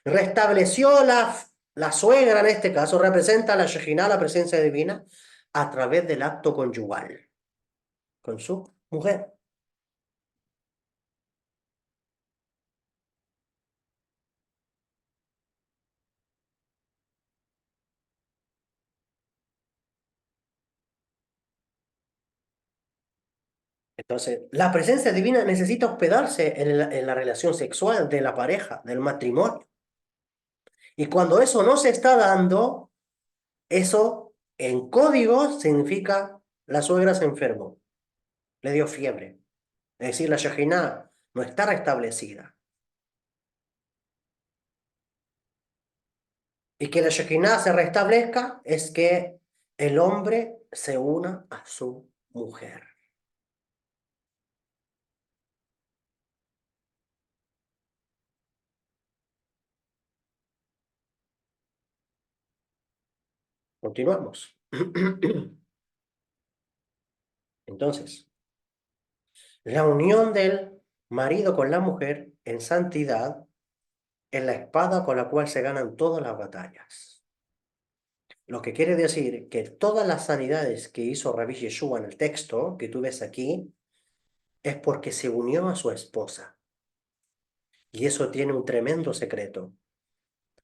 restableció la suegra, en este caso, representa la Shejina, la presencia divina, a través del acto conyugal con su mujer. Entonces, la presencia divina necesita hospedarse en la relación sexual de la pareja, del matrimonio. Y cuando eso no se está dando, eso en código significa la suegra se enfermó, le dio fiebre. Es decir, la Shejinah no está restablecida. Y que la Shejinah se restablezca es que el hombre se una a su mujer. Continuamos. Entonces, la unión del marido con la mujer en santidad es la espada con la cual se ganan todas las batallas. Lo que quiere decir que todas las sanidades que hizo Rabbi Yeshua en el texto que tú ves aquí es porque se unió a su esposa. Y eso tiene un tremendo secreto,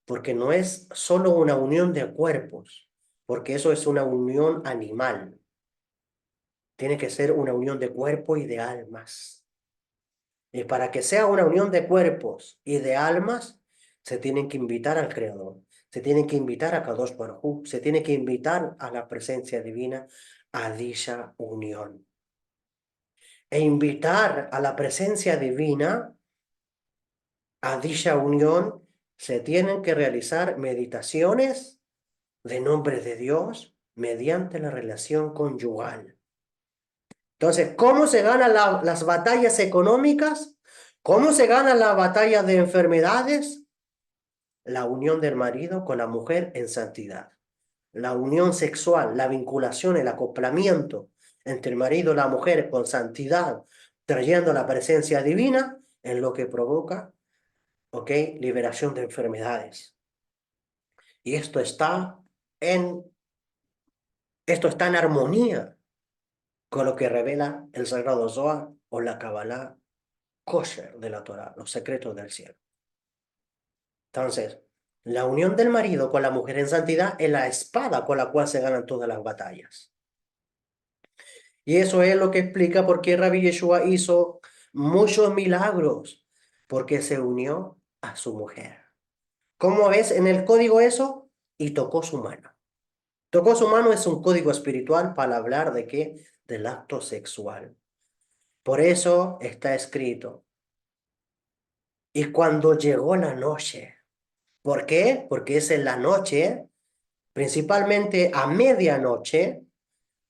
porque no es solo una unión de cuerpos, porque eso es una unión animal. Tiene que ser una unión de cuerpo y de almas. Y para que sea una unión de cuerpos y de almas, se tienen que invitar al Creador, se tienen que invitar a Kadosh Baruj Hu, se tiene que invitar a la presencia divina a dicha unión. E invitar a la presencia divina a dicha unión, se tienen que realizar meditaciones de nombre de Dios mediante la relación conyugal. Entonces, ¿cómo se ganan las batallas económicas? ¿Cómo se gana la batalla de enfermedades? La unión del marido con la mujer en santidad. La unión sexual, la vinculación, el acoplamiento entre el marido y la mujer con santidad, trayendo la presencia divina, es lo que provoca, ¿ok? Liberación de enfermedades. Y en, esto está en armonía con lo que revela el Sagrado Zohar o la Kabbalah kosher de la Torah, los secretos del cielo. Entonces, la unión del marido con la mujer en santidad es la espada con la cual se ganan todas las batallas. Y eso es lo que explica por qué Rabbi Yeshua hizo muchos milagros, porque se unió a su mujer. ¿Cómo ves en el código eso? Y tocó su mano. Tocó su mano es un código espiritual para hablar de qué? Del acto sexual. Por eso está escrito. Y cuando llegó la noche, ¿por qué? Porque es en la noche, principalmente a medianoche,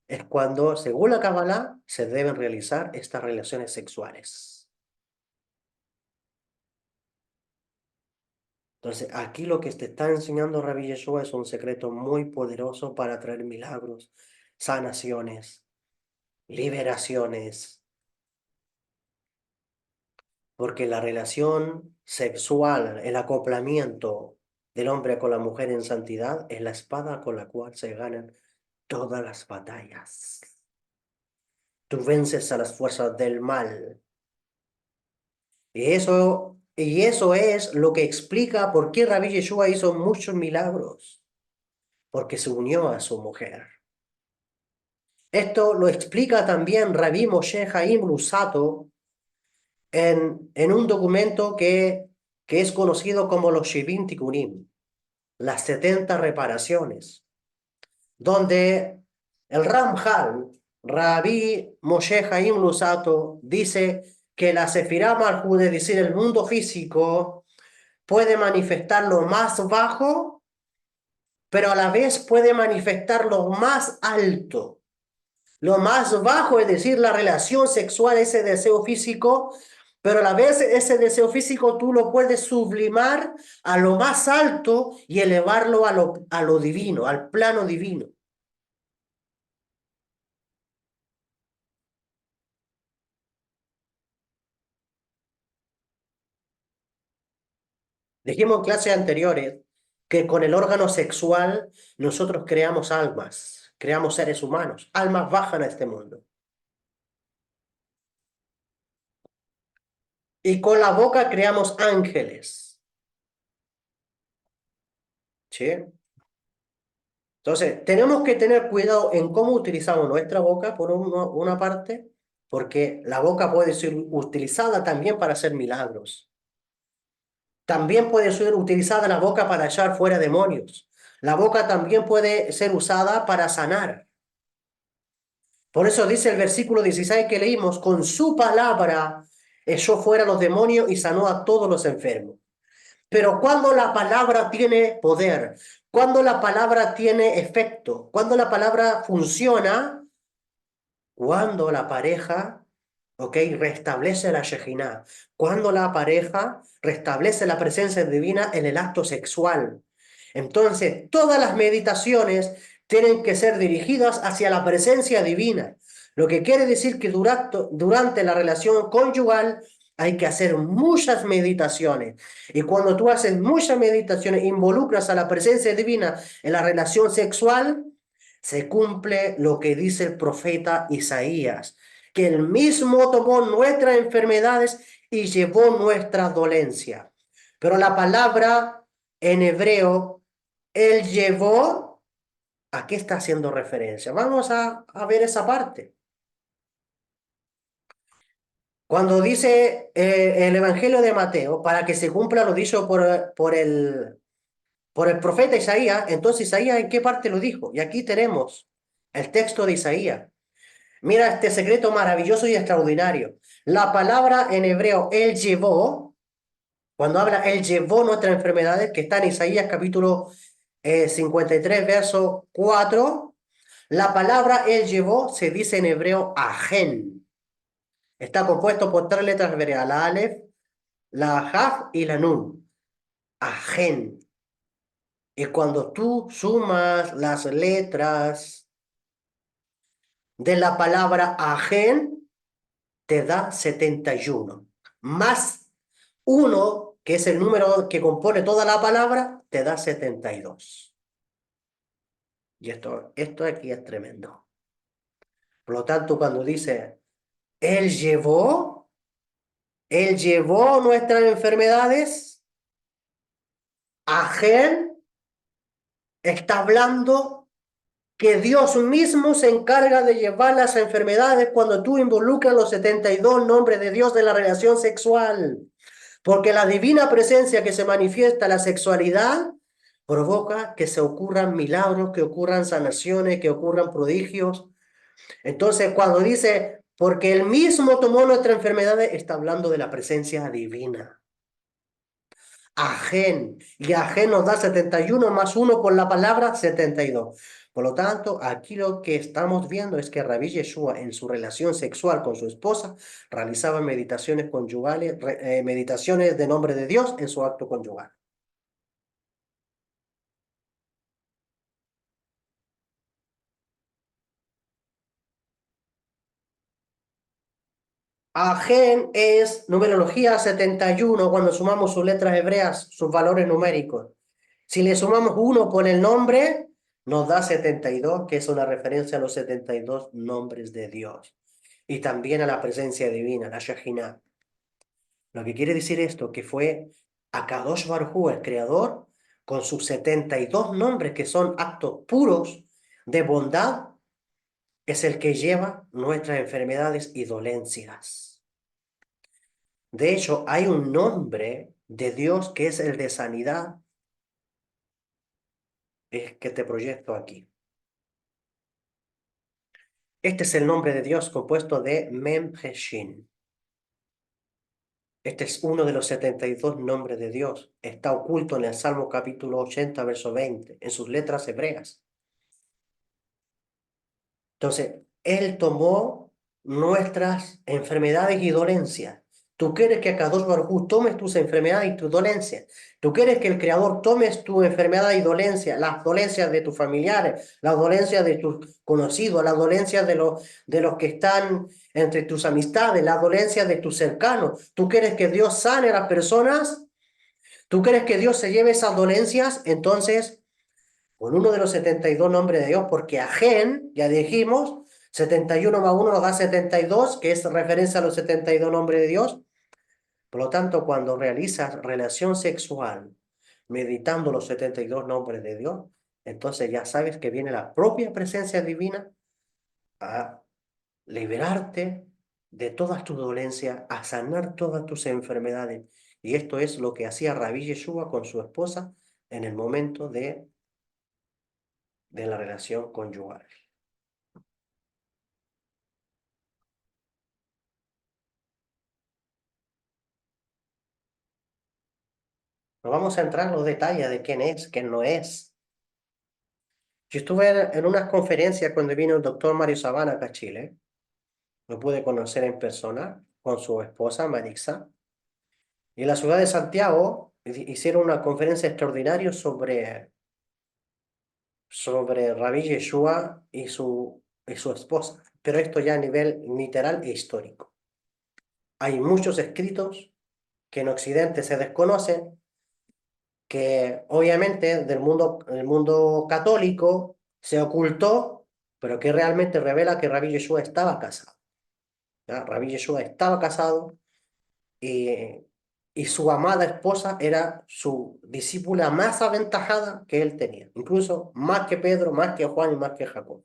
es cuando, según la Kabbalah, se deben realizar estas relaciones sexuales. Entonces, aquí lo que te está enseñando Rabbi Yeshua es un secreto muy poderoso para traer milagros, sanaciones, liberaciones, porque la relación sexual, el acoplamiento del hombre con la mujer en santidad es la espada con la cual se ganan todas las batallas. Tú vences a las fuerzas del mal. Y eso es lo que explica por qué Rabbi Yeshua hizo muchos milagros, porque se unió a su mujer. Esto lo explica también Rabbi Moshe Chaim Lusato en un documento que es conocido como los Shivim Tikkunim, las 70 reparaciones, donde el Ramjal, Rabbi Moshe Chaim Lusato, dice que la Sefirá Malhut, es decir, el mundo físico, puede manifestar lo más bajo, pero a la vez puede manifestar lo más alto. Lo más bajo, es decir, la relación sexual, ese deseo físico, pero a la vez ese deseo físico tú lo puedes sublimar a lo más alto y elevarlo a lo divino, al plano divino. Dijimos en clases anteriores que con el órgano sexual nosotros creamos almas. creamos seres humanos, almas bajan a este mundo. Y con la boca creamos ángeles. ¿Sí? Entonces, tenemos que tener cuidado en cómo utilizamos nuestra boca, por una parte, porque la boca puede ser utilizada también para hacer milagros. También puede ser utilizada la boca para echar fuera demonios. La boca también puede ser usada para sanar. Por eso dice el versículo 16 que leímos, con su palabra echó fuera los demonios y sanó a todos los enfermos. Pero cuando la palabra tiene poder, cuando la palabra tiene efecto, cuando la palabra funciona, cuando la pareja, ok, restablece la Shejinah, cuando la pareja restablece la presencia divina en el acto sexual. Entonces, todas las meditaciones tienen que ser dirigidas hacia la presencia divina. Lo que quiere decir que durante la relación conyugal hay que hacer muchas meditaciones. Y cuando tú haces muchas meditaciones, involucras a la presencia divina en la relación sexual, se cumple lo que dice el profeta Isaías, que él mismo tomó nuestras enfermedades y llevó nuestra dolencia. Pero la palabra en hebreo, él llevó, ¿a qué está haciendo referencia? Vamos a ver esa parte. Cuando dice el Evangelio de Mateo, para que se cumpla lo dicho por el profeta Isaías, entonces Isaías, ¿en qué parte lo dijo? Y aquí tenemos el texto de Isaías. Mira este secreto maravilloso y extraordinario. La palabra en hebreo, él llevó, cuando habla, él llevó nuestras enfermedades, que está en Isaías capítulo 53, verso 4. La palabra él llevó se dice en hebreo ajen. Está compuesto por tres letras hebreas, la alef, la jaf y la nun. Ajen. Y cuando tú sumas las letras de la palabra ajen, te da 71. Más uno, que es el número que compone toda la palabra, te da 72. Y esto aquí es tremendo. Por lo tanto, cuando dice, Él llevó nuestras enfermedades, Ajen está hablando que Dios mismo se encarga de llevar las enfermedades cuando tú involucras los 72 nombres de Dios de la relación sexual. Porque la divina presencia que se manifiesta en la sexualidad provoca que se ocurran milagros, que ocurran sanaciones, que ocurran prodigios. Entonces, cuando dice, porque él mismo tomó nuestras enfermedades, está hablando de la presencia divina. Ajen, y Ajen nos da 71 más 1 por la palabra 72. Por lo tanto, aquí lo que estamos viendo es que Rabí Yeshua en su relación sexual con su esposa realizaba meditaciones conyugales, meditaciones de nombre de Dios en su acto conyugal. Ajen es numerología 71 cuando sumamos sus letras hebreas, sus valores numéricos. Si le sumamos 1 por el nombre, nos da 72, que es una referencia a los 72 nombres de Dios. Y también a la presencia divina, la Shejinah. Lo que quiere decir esto, que fue Akadosh Baruj Hu, el creador, con sus 72 nombres, que son actos puros de bondad, es el que lleva nuestras enfermedades y dolencias. De hecho, hay un nombre de Dios que es el de sanidad, es que te proyecto aquí. Este es el nombre de Dios compuesto de Mem Heshin. Este es uno de los 72 nombres de Dios. Está oculto en el Salmo capítulo 80, verso 20, en sus letras hebreas. Entonces, Él tomó nuestras enfermedades y dolencias. Tú quieres que Kadosh Baruj Hu tomes tus enfermedades y tus dolencias. Tú quieres que el Creador tomes tu enfermedad y dolencia, las dolencias de tus familiares, las dolencias de tus conocidos, las dolencias de los que están entre tus amistades, las dolencias de tus cercanos. Tú quieres que Dios sane a las personas. Tú quieres que Dios se lleve esas dolencias. Entonces, con uno de los 72 nombres de Dios, porque Agen, ya dijimos, 71 más uno nos da 72, que es referencia a los 72 nombres de Dios. Por lo tanto, cuando realizas relación sexual meditando los 72 nombres de Dios, entonces ya sabes que viene la propia presencia divina a liberarte de todas tus dolencias, a sanar todas tus enfermedades. Y esto es lo que hacía Rabí Yeshua con su esposa en el momento de la relación conyugal. No vamos a entrar en los detalles de quién es, quién no es. Yo estuve en unas conferencias cuando vino el doctor Mario Sabana acá a Chile. Lo pude conocer en persona con su esposa Marixa. Y en la ciudad de Santiago hicieron una conferencia extraordinaria sobre Rabí Yeshua y su esposa. Pero esto ya a nivel literal e histórico. Hay muchos escritos que en Occidente se desconocen, que obviamente el mundo católico se ocultó, pero que realmente revela que Rabí Yeshua estaba casado. ¿Ya? Rabí Yeshua estaba casado y, y su amada esposa era su discípula más aventajada que él tenía, incluso más que Pedro, más que Juan y más que Jacob.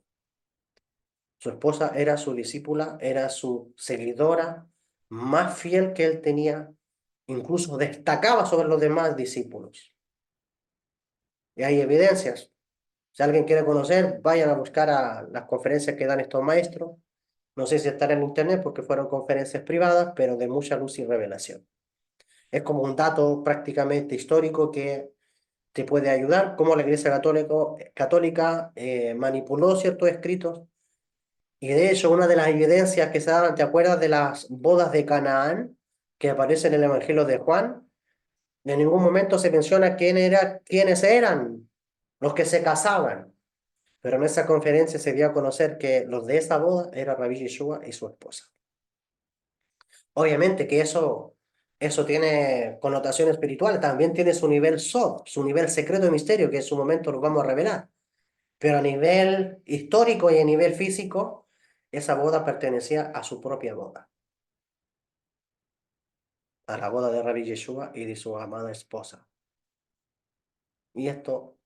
Su esposa era su discípula, era su seguidora más fiel que él tenía, incluso destacaba sobre los demás discípulos. Y hay evidencias. Si alguien quiere conocer, vayan a buscar a las conferencias que dan estos maestros. No sé si están en internet porque fueron conferencias privadas, pero de mucha luz y revelación. Es como un dato prácticamente histórico que te puede ayudar, cómo la Iglesia Católica manipuló ciertos escritos. Y de hecho, una de las evidencias que se dan, ¿te acuerdas de las bodas de Canaán que aparecen en el Evangelio de Juan? En ningún momento se menciona quiénes eran los que se casaban. Pero en esa conferencia se dio a conocer que los de esa boda eran Rabí Yeshua y su esposa. Obviamente que eso tiene connotación espiritual, también tiene su nivel sod, su nivel secreto de misterio, que en su momento lo vamos a revelar. Pero a nivel histórico y a nivel físico, esa boda pertenecía a su propia boda, a la boda de Rabí Yeshua y de su amada esposa. Y esto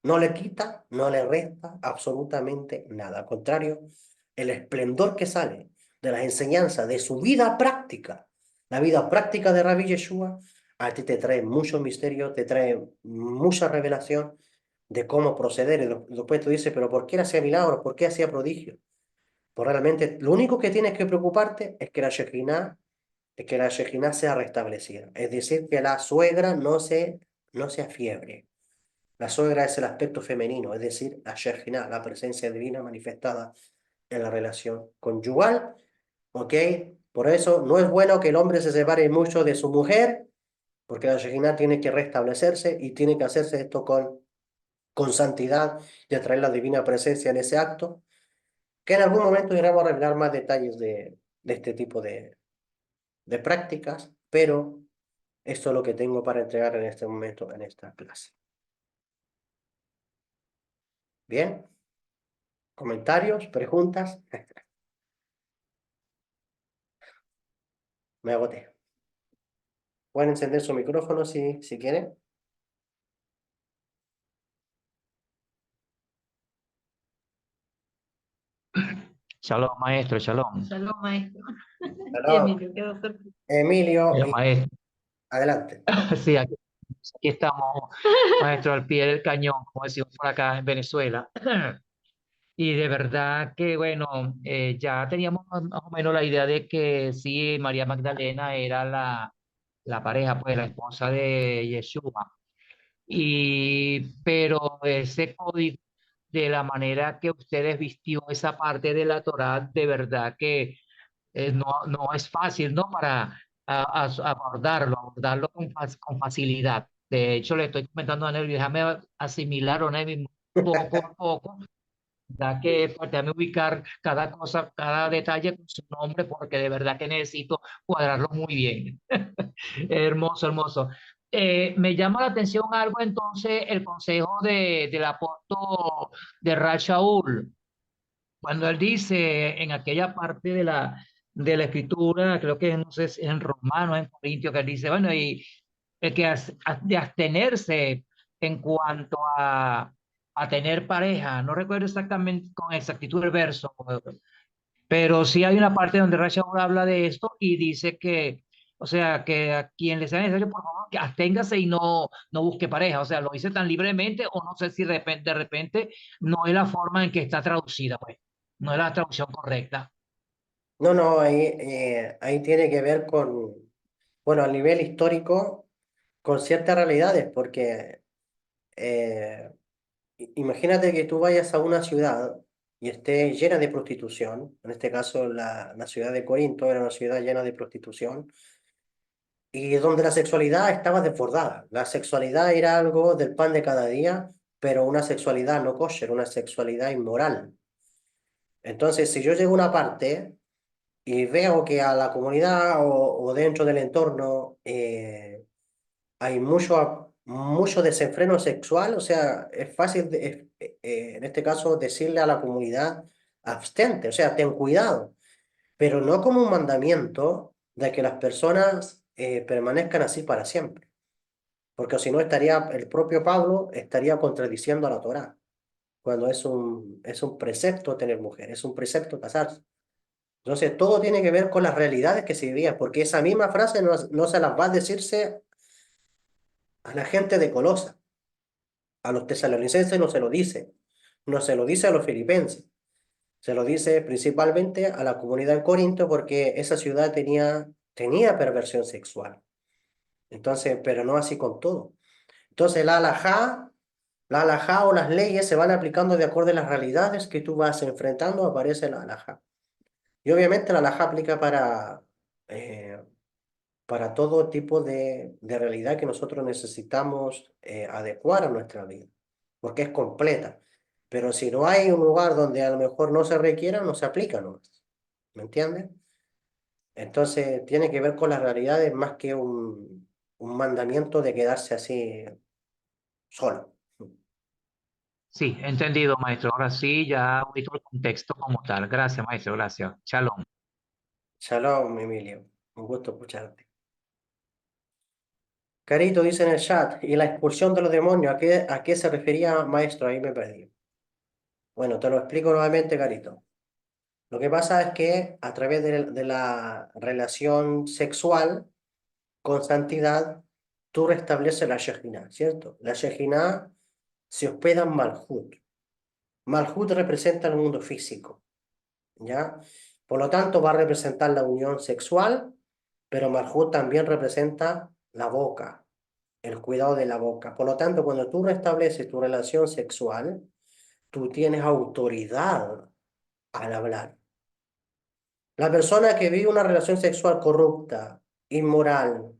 no le quita, no le resta absolutamente nada. Al contrario, el esplendor que sale de las enseñanzas de su vida práctica, la vida práctica de Rabbi Yeshua, a ti te trae mucho misterio, te trae mucha revelación de cómo proceder. Y después tú dices, pero ¿por qué él hacía milagros? ¿Por qué hacía prodigios? Pues realmente lo único que tienes que preocuparte es que la Shekhinah sea restablecida. Es decir, que la suegra no se afiebre. La suegra es el aspecto femenino, es decir, la Shekhinah, la presencia divina manifestada en la relación conyugal, ¿ok? Por eso no es bueno que el hombre se separe mucho de su mujer, porque la Shekhinah tiene que restablecerse y tiene que hacerse esto con santidad y atraer la divina presencia en ese acto, que en algún momento iremos a revelar más detalles de este tipo de prácticas, pero esto es lo que tengo para entregar en este momento en esta clase. Bien, comentarios, preguntas. Me agoté. Pueden encender su micrófono si quieren. Shalom, maestro, shalom. Shalom, maestro. Perdón, Emilio, quedó perfecto. Emilio, Maestro, adelante. sí, aquí estamos, maestro, al pie del cañón, como decimos por acá en Venezuela. Y de verdad que, bueno, ya teníamos más o menos la idea de que sí, María Magdalena era la pareja, pues la esposa de Yeshua. Pero ese código, de la manera que ustedes vistió esa parte de la Torá, de verdad que no es fácil, ¿no? Para abordarlo con facilidad. De hecho, le estoy comentando a Nelly, déjame asimilar a Nelly poco a poco, da que pues, déjame ubicar cada cosa, cada detalle con su nombre, porque de verdad que necesito cuadrarlo muy bien. Hermoso, hermoso. me llama la atención algo entonces el consejo del apóstol de Ra Shaul, cuando él dice en aquella parte de la escritura, creo que no sé si es en Romanos, en Corintios, que él dice, bueno, y el que de abstenerse en cuanto a tener pareja, no recuerdo exactamente con exactitud el verso, pero sí hay una parte donde Rachel habla de esto y dice que, o sea, que a quien le sea necesario, por favor, que absténgase y no busque pareja. O sea, lo dice tan libremente o no sé si de repente no es la forma en que está traducida, pues. No es la traducción correcta. No, no, ahí tiene que ver con, bueno, a nivel histórico, con ciertas realidades, porque eh, imagínate que tú vayas a una ciudad y esté llena de prostitución, en este caso la ciudad de Corinto era una ciudad llena de prostitución, y donde la sexualidad estaba desbordada. La sexualidad era algo del pan de cada día, pero una sexualidad no kosher, una sexualidad inmoral. Entonces, si yo llego a una parte y veo que a la comunidad o dentro del entorno hay mucho desenfreno sexual, o sea, es fácil, en este caso, decirle a la comunidad, abstente, o sea, ten cuidado, pero no como un mandamiento de que las personas permanezcan así para siempre, porque si no estaría, el propio Pablo estaría contradiciendo a la Torá, cuando es un precepto tener mujer, es un precepto casarse. Entonces, todo tiene que ver con las realidades que se vivían, porque esa misma frase no se las va a decirse a la gente de Colosa, a los tesalonicenses no se lo dice, no se lo dice a los filipenses, se lo dice principalmente a la comunidad en Corinto porque esa ciudad tenía perversión sexual. Entonces, pero no así con todo. Entonces, la alajá o las leyes se van aplicando de acuerdo a las realidades que tú vas enfrentando, aparece la alajá. Y obviamente la alajá aplica eh, para todo tipo de realidad que nosotros necesitamos adecuar a nuestra vida, porque es completa. Pero si no hay un lugar donde a lo mejor no se requiera, no se aplica nomás. ¿Me entiendes? Entonces tiene que ver con las realidades más que un mandamiento de quedarse así solo. Sí, entendido, maestro. Ahora sí, ya ubico el contexto como tal. Gracias, maestro. Gracias. Shalom. Shalom, Emilio. Un gusto escucharte. Carito dice en el chat, ¿y la expulsión de los demonios? A qué se refería, maestro? Ahí me perdí. Bueno, te lo explico nuevamente, Carito. Lo que pasa es que a través de la relación sexual con santidad, tú restableces la Shejinah, ¿cierto? La Shejinah se hospeda en Malhut. Malhut representa el mundo físico, ¿ya? Por lo tanto, va a representar la unión sexual, pero Malhut también representa la boca, el cuidado de la boca. Por lo tanto, cuando tú restableces tu relación sexual, tú tienes autoridad al hablar. La persona que vive una relación sexual corrupta, inmoral,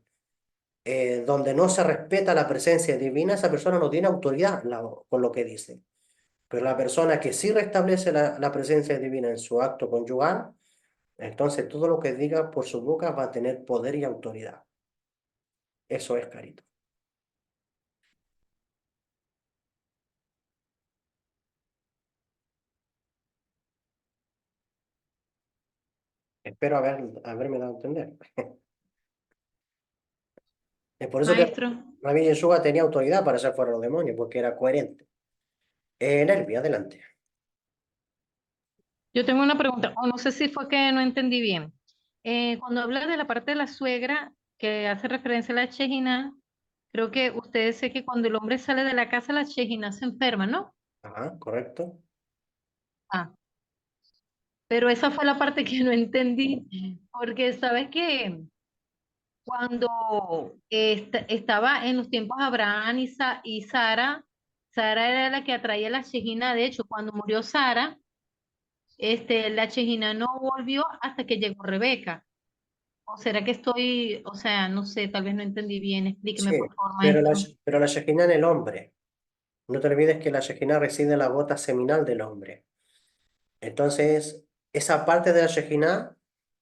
donde no se respeta la presencia divina, esa persona no tiene autoridad con lo que dice. Pero la persona que sí restablece la presencia divina en su acto conyugal, entonces todo lo que diga por su boca va a tener poder y autoridad. Eso es, Carito. Espero haberme dado a entender. Es por eso que Maestro, Rabbi Yeshua tenía autoridad para hacer fuera los demonios, porque era coherente. Nervi, adelante. yo tengo una pregunta, o no sé si fue que no entendí bien. Cuando habla de la parte de la suegra, que hace referencia a la Chejina, creo que ustedes sé que cuando el hombre sale de la casa, la Chejina se enferma, ¿no? Ajá, correcto. Ah, pero esa fue la parte que no entendí, porque sabes que cuando estaba en los tiempos Abraham y Sara, Sara era la que atraía la Chejina, de hecho, cuando murió Sara, la Chejina no volvió hasta que llegó Rebeca. ¿O será que estoy, o sea, no sé, tal vez no entendí bien? Explíqueme, Sí, por favor, maestro. pero la Shekinah en el hombre. No te olvides que la Shekinah reside en la gota seminal del hombre. Entonces, esa parte de la Shekinah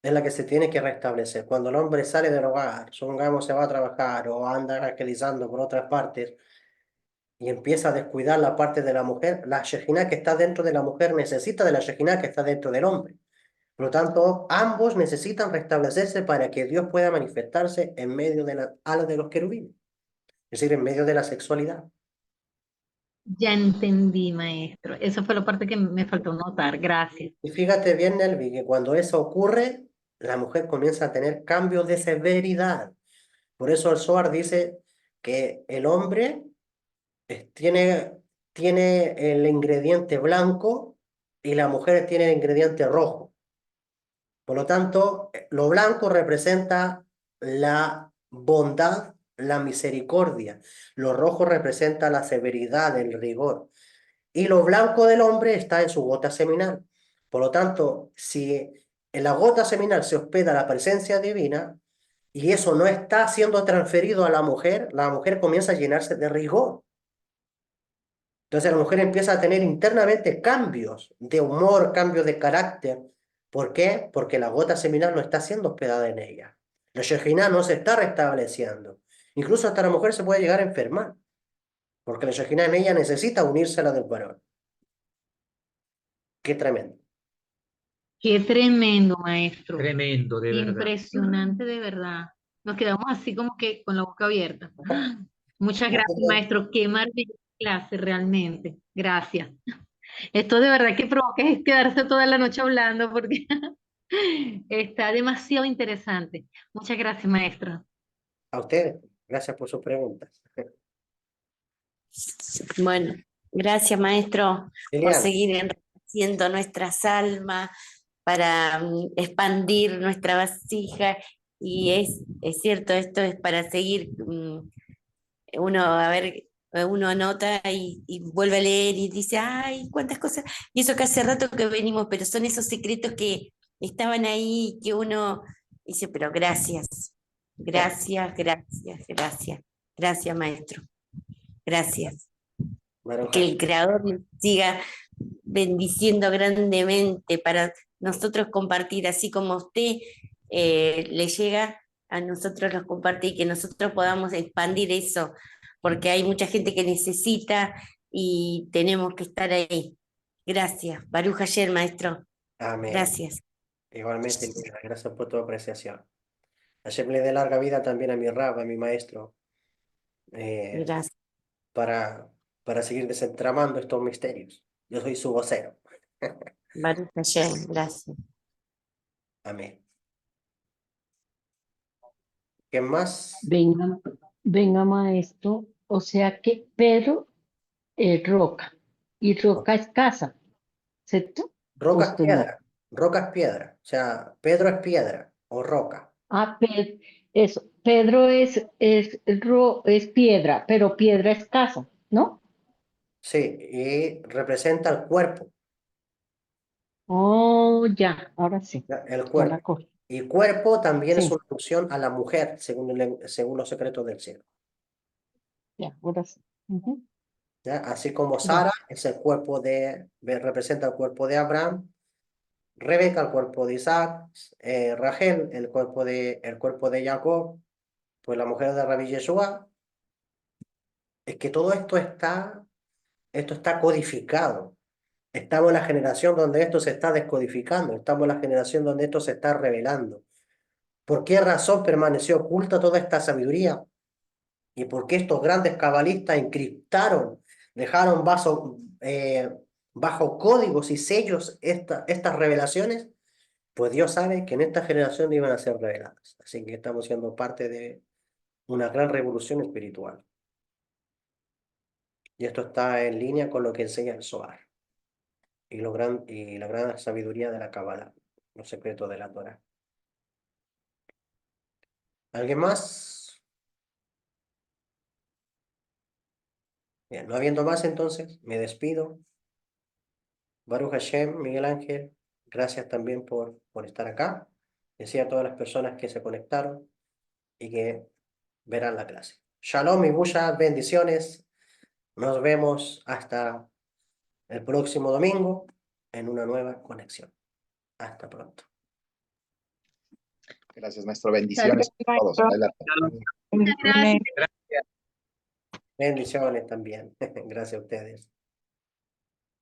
es la que se tiene que restablecer. Cuando el hombre sale del hogar, supongamos se va a trabajar o anda evangelizando por otras partes y empieza a descuidar la parte de la mujer, la Shejiná que está dentro de la mujer necesita de la Shejiná que está dentro del hombre. Por lo tanto, ambos necesitan restablecerse para que Dios pueda manifestarse en medio de la ala de los querubines, es decir, en medio de la sexualidad. Ya entendí, maestro. Esa fue la parte que me faltó notar. Gracias. Y fíjate bien, Nelvi, que cuando eso ocurre, la mujer comienza a tener cambios de severidad. Por eso el Zohar dice que el hombre tiene el ingrediente blanco y la mujer tiene el ingrediente rojo. Por lo tanto, lo blanco representa la bondad, la misericordia. Lo rojo representa la severidad, el rigor. Y lo blanco del hombre está en su gota seminal. Por lo tanto, si en la gota seminal se hospeda la presencia divina y eso no está siendo transferido a la mujer comienza a llenarse de rigor. Entonces la mujer empieza a tener internamente cambios de humor, cambios de carácter. ¿Por qué? Porque la gota seminal no está siendo hospedada en ella. La Shejinah no se está restableciendo. Incluso hasta la mujer se puede llegar a enfermar, porque la Shejinah en ella necesita unirse a la del varón. Qué tremendo. Qué tremendo, maestro. Tremendo, de verdad. Impresionante, de verdad. Nos quedamos así como que con la boca abierta. Muchas gracias, maestro. Qué maravillosa clase, realmente. Gracias. Esto de verdad que provoca es quedarse toda la noche hablando porque está demasiado interesante. Muchas gracias, maestro. A ustedes, gracias por sus preguntas. Bueno, gracias maestro por Liliana, seguir enriqueciendo nuestras almas para expandir nuestra vasija y es cierto, esto es para seguir, uno, a ver, uno anota y vuelve a leer y dice, ay, cuántas cosas, y eso que hace rato que venimos, pero son esos secretos que estaban ahí, que uno dice, pero gracias, gracias, gracias, gracias, gracias maestro, gracias. Baruch Que el Hashem. Creador nos siga bendiciendo grandemente para nosotros compartir, así como a usted le llega, a nosotros los comparte y que nosotros podamos expandir eso, porque hay mucha gente que necesita y tenemos que estar ahí. Gracias. Baruch Hashem, maestro. Amén. Gracias. Igualmente, Liliana, gracias por tu apreciación. Hashem le dé larga vida también a mi Rab, a mi maestro, Gracias. para, para seguir desentramando estos misterios. Yo soy su vocero. Baruch Hashem. Gracias. Amén. ¿Qué más? Venga, venga, maestro. O sea que Pedro es roca y roca es casa, ¿cierto? Roca es Usted no. piedra. Roca es piedra. O sea, Pedro es piedra o roca. Ah, eso. Pedro es piedra, pero piedra es casa, ¿no? Sí, y representa el cuerpo. Oh, ya, ahora sí, ¿Ya? El ya la cuerpo. cogí. Y cuerpo también es Sí, una alusión a la mujer, según los secretos del cielo. ya, ahora sí. Ujú, ¿Ya? Así como ya. Sara es el cuerpo representa el cuerpo de Abraham, Rebeca el cuerpo de Isaac, Rachel el cuerpo de Jacob, pues la mujer de Rabbi Yeshua. Es que todo esto está codificado. Estamos en la generación donde esto se está descodificando, estamos en la generación donde esto se está revelando. ¿Por qué razón permaneció oculta toda esta sabiduría? ¿Y por qué estos grandes cabalistas encriptaron, dejaron bajo códigos y sellos estas revelaciones? Pues Dios sabe que en esta generación iban a ser reveladas. Así que estamos siendo parte de una gran revolución espiritual. Y esto está en línea con lo que enseña el Zohar y la gran sabiduría de la Kabbalah, los secretos de la Torah. ¿Alguien más? Bien, no habiendo más entonces, me despido. Baruch Hashem, Miguel Ángel, gracias también por estar acá. Decía a todas las personas que se conectaron y que verán la clase. Shalom y muchas bendiciones. Nos vemos hasta el próximo domingo en una nueva conexión. Hasta pronto. Gracias, maestro. Bendiciones a todos. Adelante. Muchas gracias. Bendiciones también. Gracias a ustedes.